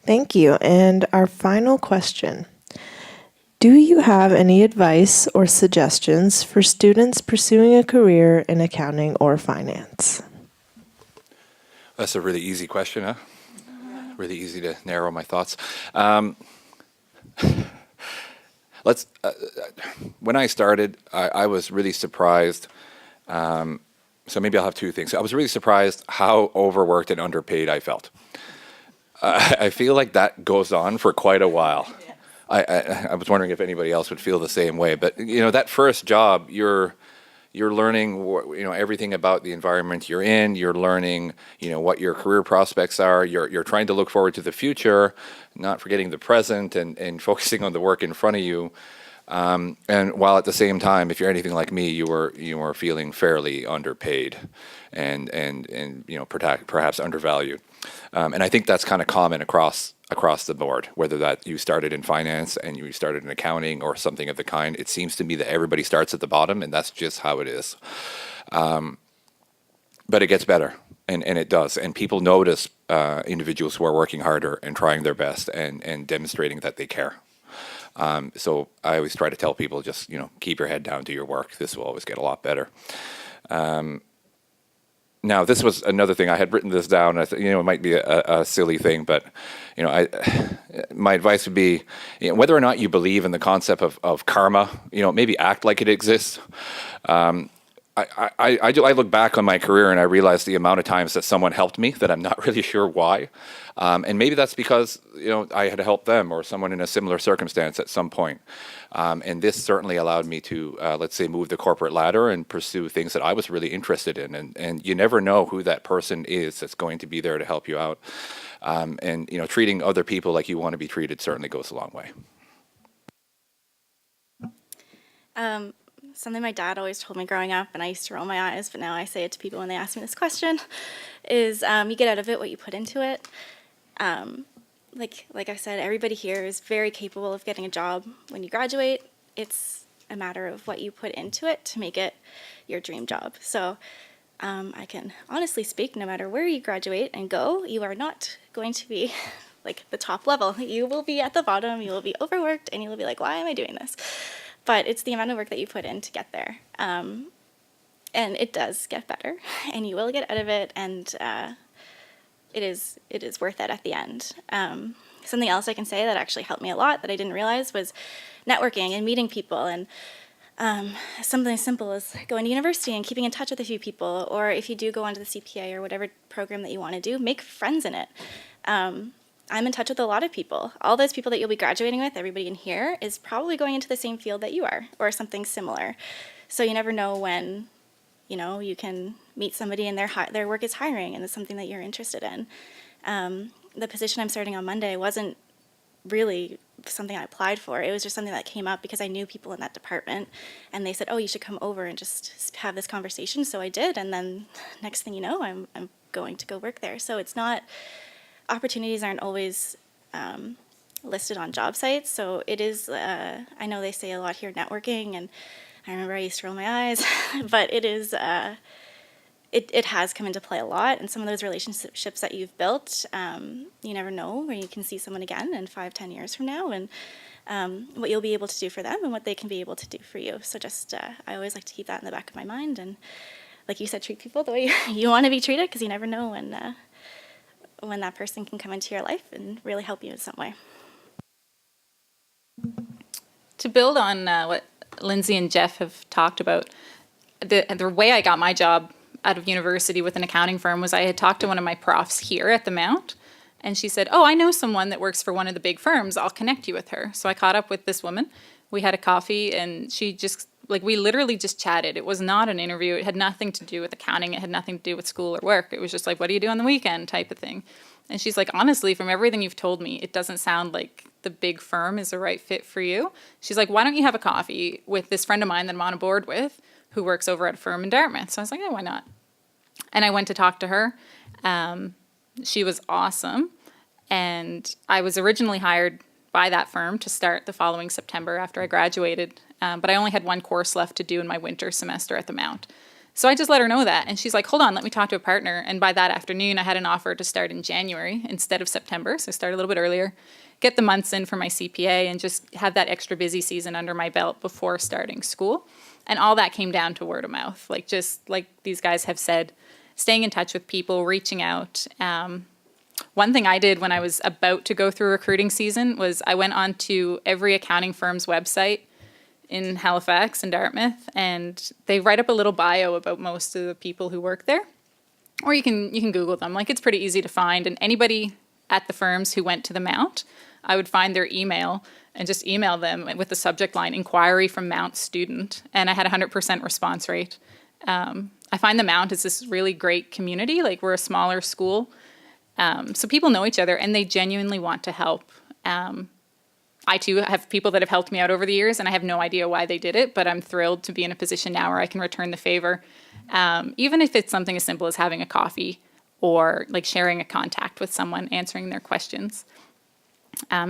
thank you. And our final question. Do you have any advice or suggestions for students pursuing a career in accounting or finance? That's a really easy question, huh? Really easy to narrow my thoughts. When I started, I was really surprised. So maybe I'll have two things. I was really surprised how overworked and underpaid I felt. I feel like that goes on for quite a while. I was wondering if anybody else would feel the same way. But that first job, you're learning everything about the environment you're in. You're learning what your career prospects are. You're trying to look forward to the future, not forgetting the present, and focusing on the work in front of you. And while at the same time, if you're anything like me, you were feeling fairly underpaid, and perhaps undervalued. And I think that's kind of common across the board, whether that you started in finance and you started in accounting or something of the kind. It seems to me that everybody starts at the bottom, and that's just how it is. But it gets better, and it does. And people notice individuals who are working harder and trying their best and demonstrating that they care. So I always try to tell people, just keep your head down, do your work. This will always get a lot better. Now, this was another thing. I had written this down. I thought, it might be a silly thing, but my advice would be, whether or not you believe in the concept of karma, maybe act like it exists. I look back on my career and I realize the amount of times that someone helped me that I'm not really sure why. And maybe that's because, I had helped them or someone in a similar circumstance at some point. And this certainly allowed me to, let's say, move the corporate ladder and pursue things that I was really interested in. And you never know who that person is that's going to be there to help you out. And treating other people like you want to be treated certainly goes a long way. Something my dad always told me growing up, and I used to roll my eyes, but now I say it to people when they ask me this question, is you get out of it what you put into it. Like I said, everybody here is very capable of getting a job when you graduate. It's a matter of what you put into it to make it your dream job. So I can honestly speak, no matter where you graduate and go, you are not going to be like the top level. You will be at the bottom, you will be overworked, and you will be like, why am I doing this? But it's the amount of work that you put in to get there. And it does get better, and you will get out of it, and it is worth it at the end. Something else I can say that actually helped me a lot that I didn't realize was networking and meeting people, and something as simple as going to university and keeping in touch with a few people, or if you do go onto the CPA or whatever program that you want to do, make friends in it. I'm in touch with a lot of people. All those people that you'll be graduating with, everybody in here, is probably going into the same field that you are, or something similar. So you never know when, you can meet somebody and their work is hiring and it's something that you're interested in. The position I'm starting on Monday wasn't really something I applied for. It was just something that came up because I knew people in that department, and they said, oh, you should come over and just have this conversation. So I did, and then next thing you know, I'm going to go work there. So it's not... Opportunities aren't always listed on job sites, so it is, I know they say a lot here, networking, and I remember I used to roll my eyes, but it is, it has come into play a lot, and some of those relationships that you've built, you never know where you can see someone again in 5-10 years from now, and what you'll be able to do for them and what they can be able to do for you. So just, I always like to keep that in the back of my mind, and like you said, treat people the way you want to be treated, because you never know when that person can come into your life and really help you in some way. To build on what Lindsay and Jeff have talked about, the way I got my job out of university with an accounting firm was I had talked to one of my profs here at the Mount, and she said, "Oh, I know someone that works for one of the big firms. I'll connect you with her." So I caught up with this woman. We had a coffee, and she just, like, we literally just chatted. It was not an interview. It had nothing to do with accounting. It had nothing to do with school or work. It was just like, what do you do on the weekend type of thing. And she's like, honestly, from everything you've told me, it doesn't sound like the big firm is the right fit for you. She's like, why don't you have a coffee with this friend of mine that I'm on a board with who works over at a firm in Dartmouth? So I was like, yeah, why not? And I went to talk to her. She was awesome. And I was originally hired by that firm to start the following September after I graduated. But I only had one course left to do in my winter semester at the Mount. So I just let her know that. And she's like, hold on, let me talk to a partner. And by that afternoon, I had an offer to start in January instead of September. So start a little bit earlier, get the months in for my CPA, and just have that extra busy season under my belt before starting school. And all that came down to word of mouth. Like, just like these guys have said, staying in touch with people, reaching out. One thing I did when I was about to go through recruiting season was I went on to every accounting firm's website in Halifax and Dartmouth, and they write up a little bio about most of the people who work there. Or you can Google them. Like, it's pretty easy to find. And anybody at the firms who went to the Mount, I would find their email and just email them with the subject line, inquiry from Mount student. And I had a 100% response rate. I find the Mount is this really great community. Like, we're a smaller school. So people know each other and they genuinely want to help. I too have people that have helped me out over the years, and I have no idea why they did it, but I'm thrilled to be in a position now where I can return the favor. Even if it's something as simple as having a coffee or like sharing a contact with someone, answering their questions.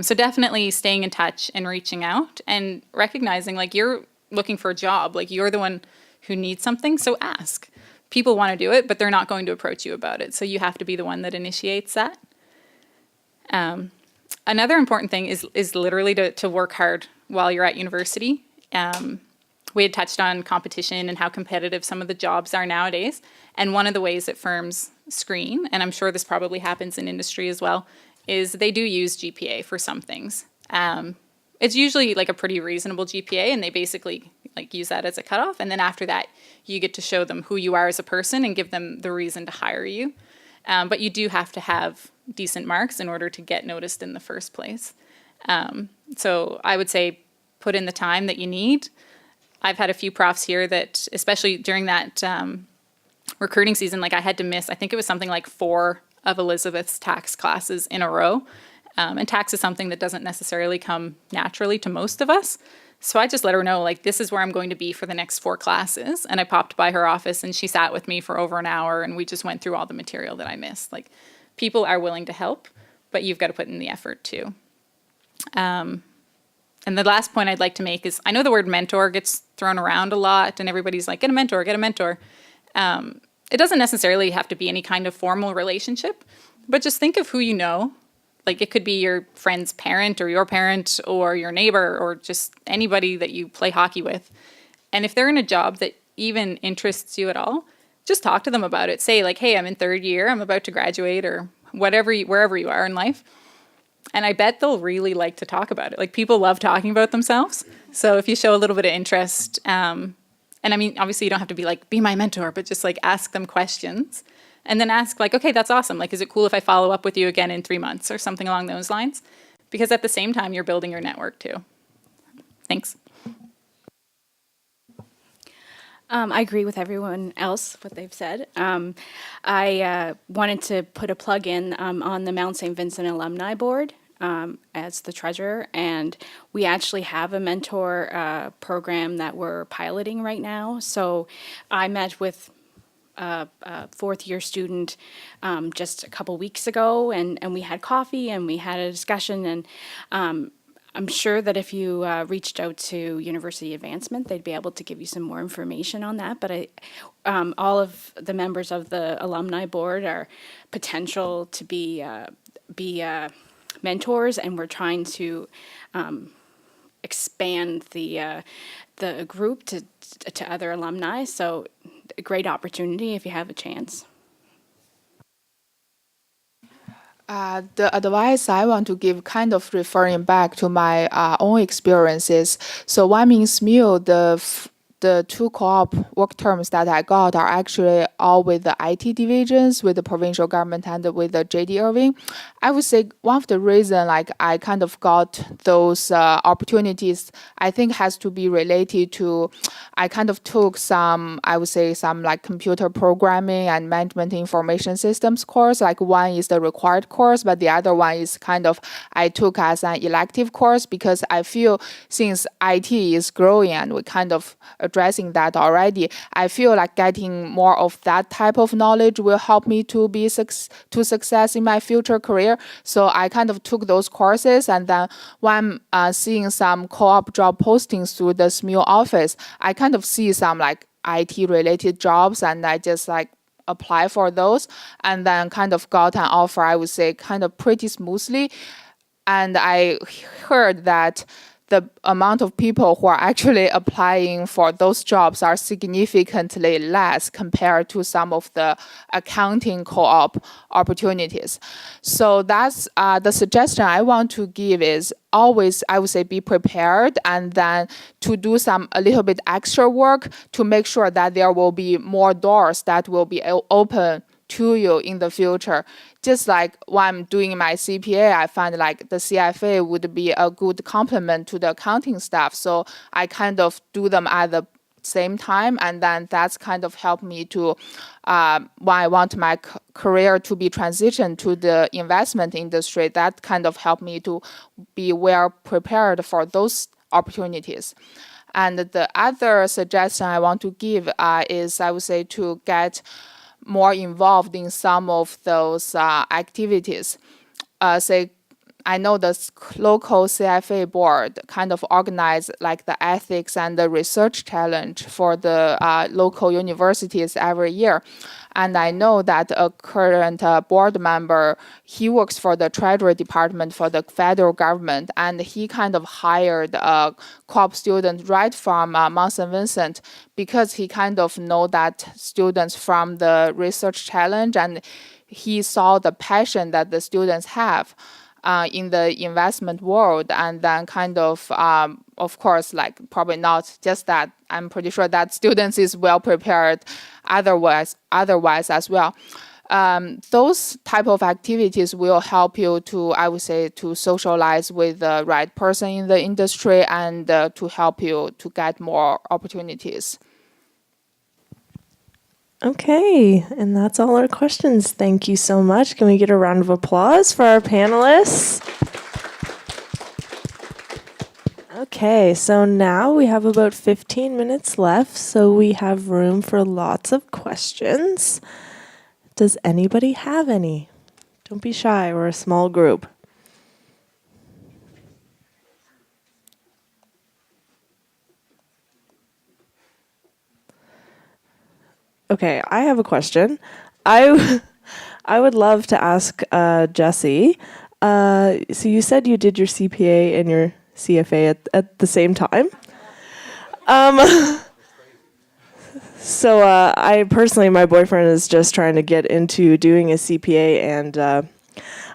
So definitely staying in touch and reaching out and recognizing, like, you're looking for a job, like you're the one who needs something, so ask. People want to do it, but they're not going to approach you about it. So you have to be the one that initiates that. Another important thing is literally to work hard while you're at university. We had touched on competition and how competitive some of the jobs are nowadays. And one of the ways that firms screen, and I'm sure this probably happens in industry as well, is they do use GPA for some things. It's usually like a pretty reasonable GPA, and they basically like use that as a cutoff. And then after that, you get to show them who you are as a person and give them the reason to hire you. But you do have to have decent marks in order to get noticed in the first place. So I would say put in the time that you need. I've had a few profs here that, especially during that recruiting season, like I had to miss, I think it was something like 4 of Elizabeth's tax classes in a row. And tax is something that doesn't necessarily come naturally to most of us. So I just let her know, like, this is where I'm going to be for the next 4 classes. And I popped by her office and she sat with me for over an hour and we just went through all the material that I missed. Like, people are willing to help, but you've got to put in the effort too. And the last point I'd like to make is, I know the word mentor gets thrown around a lot and everybody's like, get a mentor, get a mentor. It doesn't necessarily have to be any kind of formal relationship, but just think of who you know. Like, it could be your friend's parent or your neighbor or just anybody that you play hockey with. And if they're in a job that even interests you at all, just talk to them about it. Say, like, hey, I'm in 3rd year, I'm about to graduate, or wherever you are in life. And I bet they'll really like to talk about it. Like, people love talking about themselves. So if you show a little bit of interest, and I mean, obviously you don't have to be like, be my mentor, but just like ask them questions. And then ask, like, okay, that's awesome. Like, is it cool if I follow up with you again in 3 months or something along those lines? Because at the same time, you're building your network too. Thanks. I agree with everyone else, what they've said. I wanted to put a plug in on the Mount St. Vincent Alumni Board as the treasurer, and we actually have a mentor program that we're piloting right now. So I met with a 4th year student just a couple weeks ago, and we had coffee and we had a discussion, and I'm sure that if you reached out to University Advancement, they'd be able to give you some more information on that. But all of the members of the Alumni Board are potential to be mentors, and we're trying to expand the group to other alumni. So a great opportunity if you have a chance. The advice I want to give, kind of referring back to my own experiences. So when I'm in SMU, the two co-op work terms that I got are actually all with the IT divisions, with the provincial government, and with the JD Irving. I would say one of the reasons, like, I kind of got those opportunities, I think has to be related to, I kind of took some, I would say, some like computer programming and management information systems course. Like, one is the required course, but the other one is kind of I took as an elective course, because I feel since IT is growing and we kind of addressing that already, I feel like getting more of that type of knowledge will help me to be to success in my future career. So I kind of took those courses, and then when I'm seeing some co-op job postings through the SMU office, I kind of see some like IT related jobs, and I just like apply for those, and then kind of got an offer, I would say, kind of pretty smoothly. And I heard that the amount of people who are actually applying for those jobs are significantly less compared to some of the accounting co-op opportunities. So that's the suggestion I want to give is always, I would say, be prepared, and then to do a little bit extra work to make sure that there will be more doors that will be open to you in the future. Just like when I'm doing my CPA, I find like the CFA would be a good complement to the accounting staff. So I kind of do them at the same time, and then that's kind of helped me to, when I want my career to be transitioned to the investment industry, that kind of helped me to be well prepared for those opportunities. And the other suggestion I want to give is, I would say, to get more involved in some of those activities. Say, I know the local CFA board kind of organize like the ethics and the research challenge for the local universities every year. And I know that a current board member, he works for the Treasury Department for the federal government, and he kind of hired a co-op student right from Mount St. Vincent, because he kind of know that students from the research challenge, and he saw the passion that the students have in the investment world, and then kind of course, like probably not just that. I'm pretty sure that students is well prepared otherwise as well. Those type of activities will help you to, I would say, to socialize with the right person in the industry, and to help you to get more opportunities. Okay, and that's all our questions. Thank you so much. Can we get a round of applause for our panelists? Okay, so now we have about 15 minutes left, so we have room for lots of questions. Does anybody have any? Don't be shy, we're a small group. Okay, I have a question. I would love to ask Jessie. So you said you did your CPA and your CFA at the same time. So I personally, my boyfriend is just trying to get into doing a CPA, and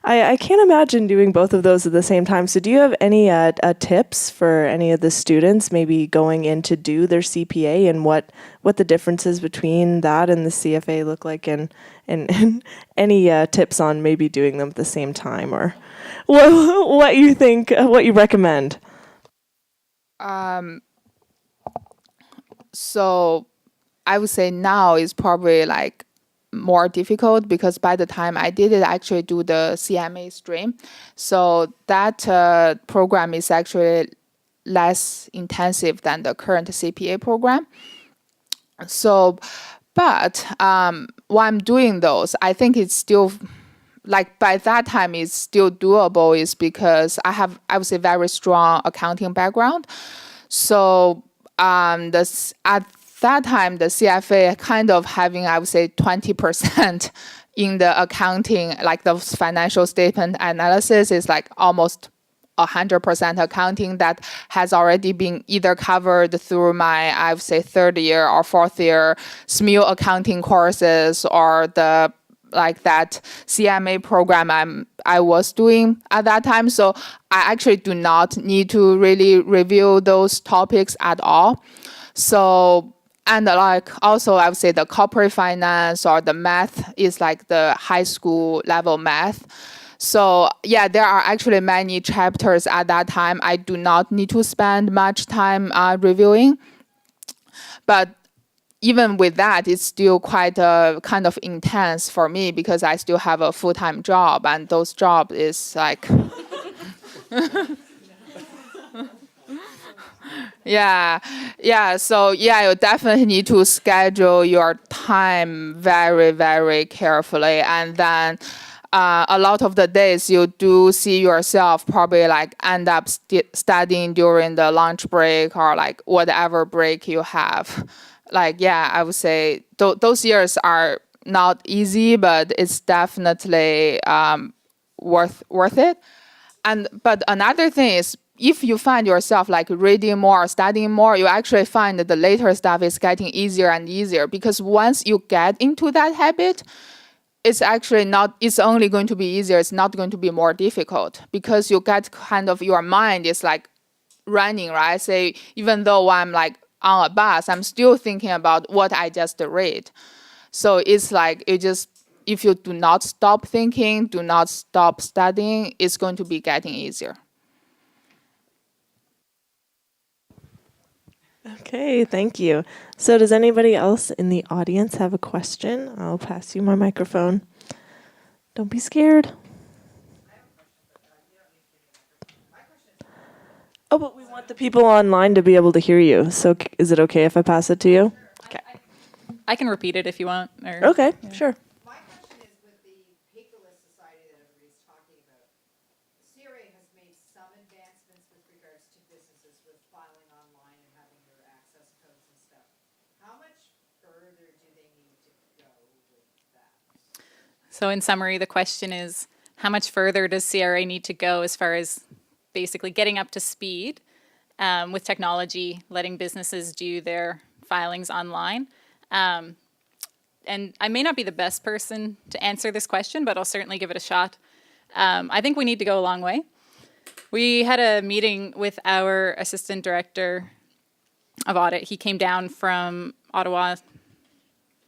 I can't imagine doing both of those at the same time. So do you have any tips for any of the students maybe going in to do their CPA, and what the differences between that and the CFA look like, and any tips on maybe doing them at the same time, or what you think, what you recommend? So I would say now is probably like more difficult, because by the time I did it, I actually do the CMA stream. So that program is actually less intensive than the current CPA program. So, but while I'm doing those, I think it's still, like by that time it's still doable, is because I would say, very strong accounting background. So at that time, the CFA kind of having, I would say, 20% in the accounting, like the financial statement analysis is like almost 100% accounting that has already been either covered through my, I would say, third year or fourth year SMU accounting courses, or the like that CMA program I was doing at that time. So I actually do not need to really review those topics at all. So, and like also I would say the corporate finance or the math is like the high school level math. So yeah, there are actually many chapters at that time I do not need to spend much time reviewing. But even with that, it's still quite kind of intense for me because I still have a full-time job, and those job is like, yeah. So yeah, you definitely need to schedule your time very, very carefully, and then a lot of the days you do see yourself probably like end up studying during the lunch break or like whatever break you have. Like, yeah, I would say those years are not easy, but it's definitely worth it. But another thing is, if you find yourself like reading more or studying more, you actually find that the later stuff is getting easier and easier, because once you get into that habit, it's actually not, it's only going to be easier. It's not going to be more difficult, because you get kind of, your mind is like running, right? Say, even though I'm like on a bus, I'm still thinking about what I just read. So it's like, if you do not stop thinking, do not stop studying, it's going to be getting easier. Okay, thank you. So does anybody else in the audience have a question? I'll pass you my microphone. Don't be scared. Oh, but we want the people online to be able to hear you. So is it okay if I pass it to you? Okay. I can repeat it if you want. Or, Okay, sure. My question is, with the paperless society that everybody's talking about, CRA has made some advancements with regards to businesses with filing online and having your access codes and stuff. How much further do they need to go with that? So in summary, the question is, how much further does CRA need to go as far as basically getting up to speed with technology, letting businesses do their filings online? And I may not be the best person to answer this question, but I'll certainly give it a shot. I think we need to go a long way. We had a meeting with our assistant director of audit. He came down from Ottawa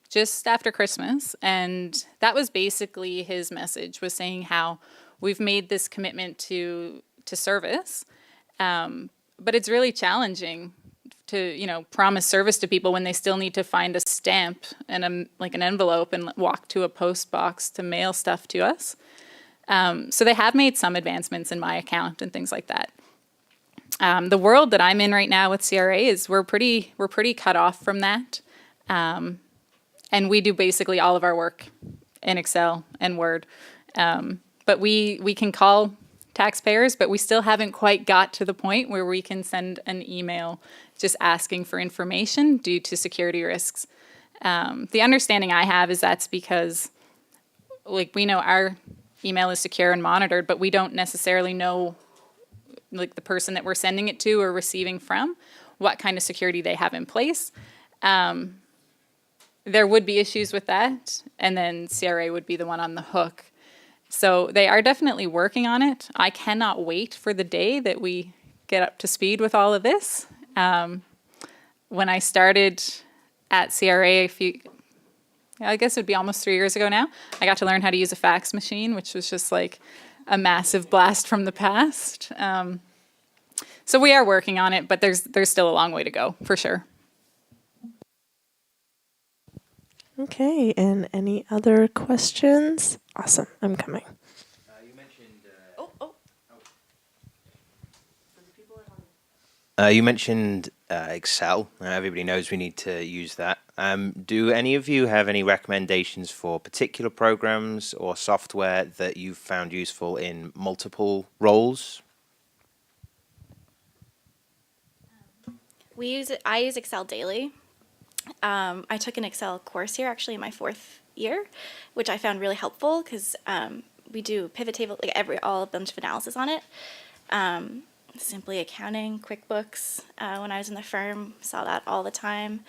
just after Christmas, and that was basically his message, was saying how we've made this commitment to service, but it's really challenging to promise service to people when they still need to find a stamp and an envelope and walk to a post box to mail stuff to us. So they have made some advancements in my account and things like that. The world that I'm in right now with CRA is we're pretty cut off from that, and we do basically all of our work in Excel and Word. But we can call taxpayers, but we still haven't quite got to the point where we can send an email just asking for information due to security risks. The understanding I have is that's because, like, we know our email is secure and monitored, but we don't necessarily know, like, the person that we're sending it to or receiving from, what kind of security they have in place. There would be issues with that, and then CRA would be the one on the hook. So they are definitely working on it. I cannot wait for the day that we get up to speed with all of this. When I started at CRA I guess it would be almost 3 years ago now, I got to learn how to use a fax machine, which was just like a massive blast from the past. So we are working on it, but there's still a long way to go, for sure. Okay, and any other questions? Awesome, I'm coming. You mentioned. You mentioned Excel. Everybody knows we need to use that. Do any of you have any recommendations for particular programs or software that you've found useful in multiple roles? I use Excel daily. I took an Excel course here actually in my 4th year, which I found really helpful because we do pivot table, like a bunch of analysis on it. Simply accounting, QuickBooks. When I was in the firm, saw that all the time.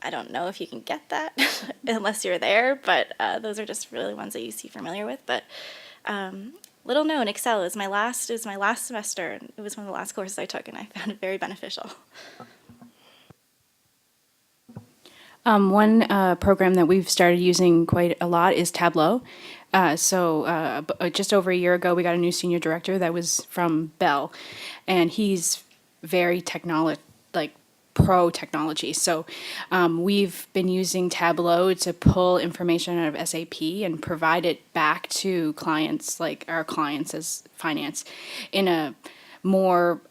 I don't know if you can get that unless you're there, but those are just really ones that you see familiar with. But little known, Excel is my last semester, and it was one of the last courses I took, and I found it very beneficial. One program that we've started using quite a lot is Tableau. Just over a year ago, we got a new senior director that was from Bell, and he's very pro technology. So we've been using Tableau to pull information out of SAP and provide it back to clients, like our clients as finance, in a more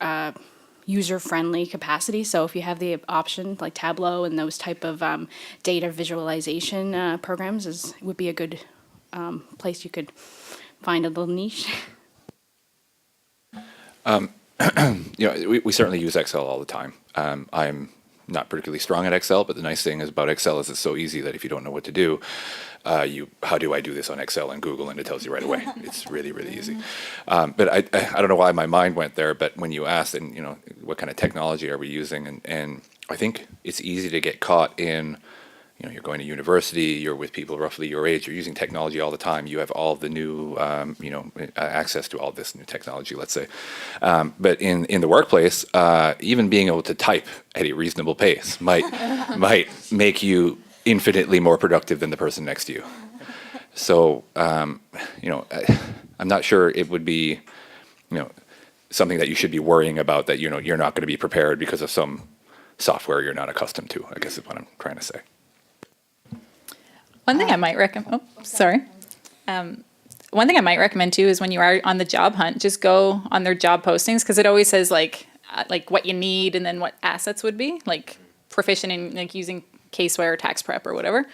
user-friendly capacity. So if you have the option like Tableau and those type of data visualization programs, would be a good place you could find a little niche. We certainly use Excel all the time. I'm not particularly strong at Excel, but the nice thing about Excel is it's so easy that if you don't know what to do, how do I do this on Excel and Google, and it tells you right away. It's really, really easy. But I don't know why my mind went there, but when you asked, and what kind of technology are we using, and I think it's easy to get caught in, you're going to university, you're with people roughly your age, you're using technology all the time, you have all the new, access to all this new technology, let's say. But in the workplace, even being able to type at a reasonable pace might make you infinitely more productive than the person next to you. So, I'm not sure it would be, something that you should be worrying about, that, you're not going to be prepared because of some software you're not accustomed to, I guess is what I'm trying to say. One thing I might recommend, one thing I might recommend too is when you are on the job hunt, just go on their job postings, because it always says like what you need and then what assets would be, like proficient in like using Caseware or tax prep or whatever.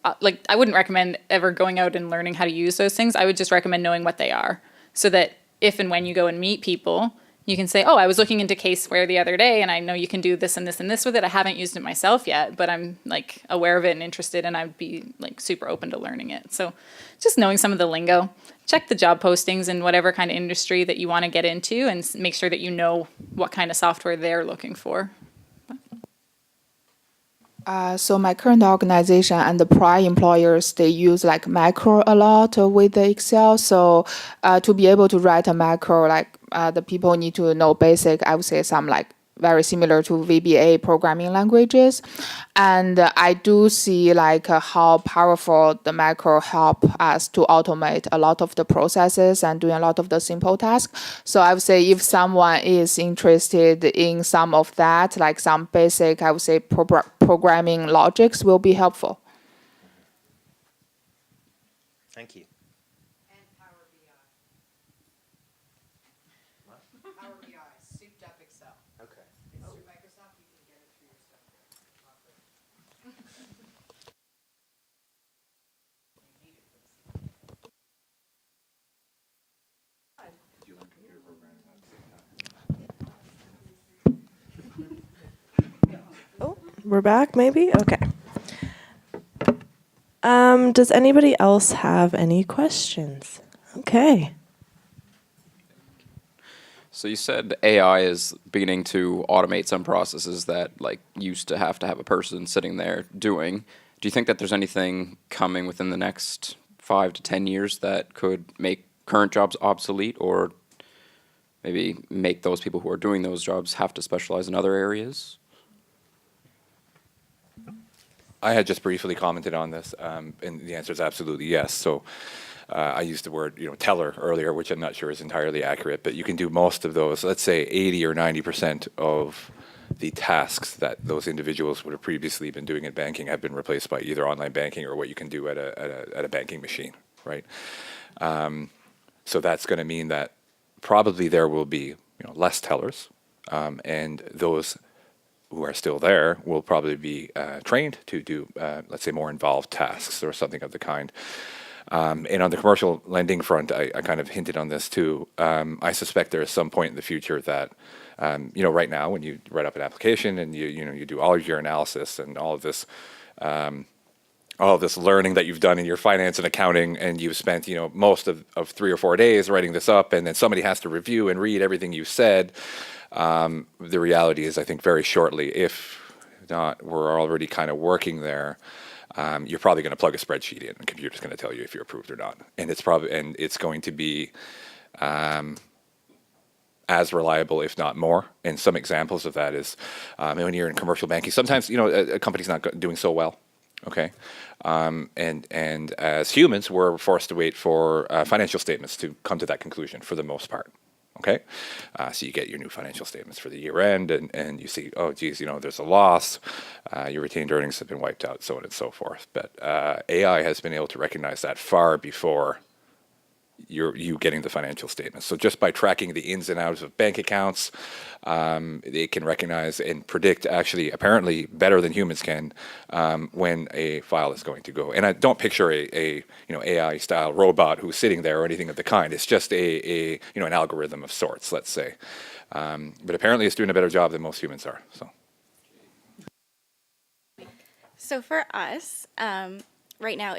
I wouldn't recommend ever going out and learning how to use those things. I would just recommend knowing what they are, so that if and when you go and meet people, you can say, oh, I was looking into Caseware the other day, and I know you can do this and this and this with it. I haven't used it myself yet, but I'm like aware of it and interested, and I'd be like super open to learning it. So just knowing some of the lingo, check the job postings in whatever kind of industry that you want to get into, and make sure that you know what kind of software they're looking for. So my current organization and the prior employers, they use like macro a lot with the Excel. So to be able to write a macro, the people need to know basic, I would say some very similar to VBA programming languages. And I do see how powerful the macro help us to automate a lot of the processes and doing a lot of the simple tasks. So I would say if someone is interested in some of that, like some basic, I would say programming logics will be helpful. Thank you. And Power BI. Power BI, souped up Excel. Okay. It's through Microsoft, you can get it through your software. Oh, we're back, maybe? Okay. Does anybody else have any questions? Okay. So you said AI is beginning to automate some processes that used to have a person sitting there doing. Do you think that there's anything coming within the next 5 to 10 years that could make current jobs obsolete, or maybe make those people who are doing those jobs have to specialize in other areas? I had just briefly commented on this, and the answer is absolutely yes. So I used the word, teller earlier, which I'm not sure is entirely accurate, but you can do most of those. Let's say 80 or 90% of the tasks that those individuals would have previously been doing in banking have been replaced by either online banking or what you can do at a banking machine, right? So that's going to mean that probably there will be less tellers, and those who are still there will probably be trained to do, let's say, more involved tasks or something of the kind. And on the commercial lending front, I kind of hinted on this too. I suspect there is some point in the future that, right now when you write up an application and you do all of your analysis and all of this learning that you've done in your finance and accounting, and you've spent most of 3 or 4 days writing this up, and then somebody has to review and read everything you said. The reality is, I think very shortly, if not were already kind of working there, you're probably going to plug a spreadsheet in, and the computer's going to tell you if you're approved or not. And it's going to be as reliable, if not more. And some examples of that is when you're in commercial banking, sometimes a company's not doing so well. Okay, and as humans, we're forced to wait for financial statements to come to that conclusion for the most part. Okay, so you get your new financial statements for the year end, and you see, oh, geez, there's a loss, your retained earnings have been wiped out, so on and so forth. But AI has been able to recognize that far before you getting the financial statements. So just by tracking the ins and outs of bank accounts, it can recognize and predict, actually, apparently better than humans can, when a file is going to go. And I don't picture a AI style robot who's sitting there or anything of the kind. It's just an algorithm of sorts, let's say. But apparently, it's doing a better job than most humans are. So for us, right now,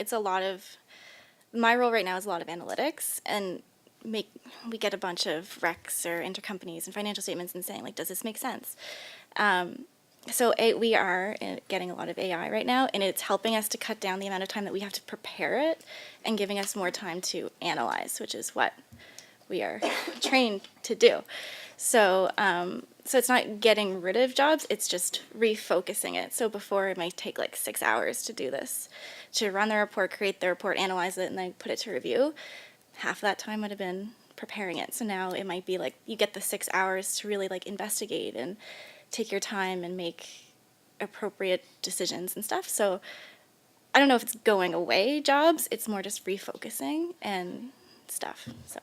my role right now is a lot of analytics, and we get a bunch of recs or intercompanies and financial statements and saying, like, does this make sense? We are getting a lot of AI right now, and it's helping us to cut down the amount of time that we have to prepare it and giving us more time to analyze, which is what we are trained to do. So it's not getting rid of jobs, it's just refocusing it. So before, it might take like 6 hours to do this, to run the report, create the report, analyze it, and then put it to review. Half of that time would have been preparing it. So now it might be like you get the 6 hours to really like investigate and take your time and make appropriate decisions and stuff. So I don't know if it's going away jobs, it's more just refocusing and stuff. So.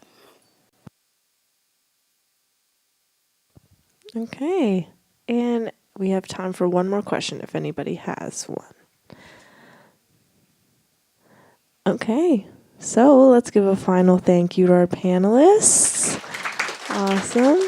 Okay, and we have time for one more question if anybody has one. Okay, so let's give a final thank you to our panelists. Awesome.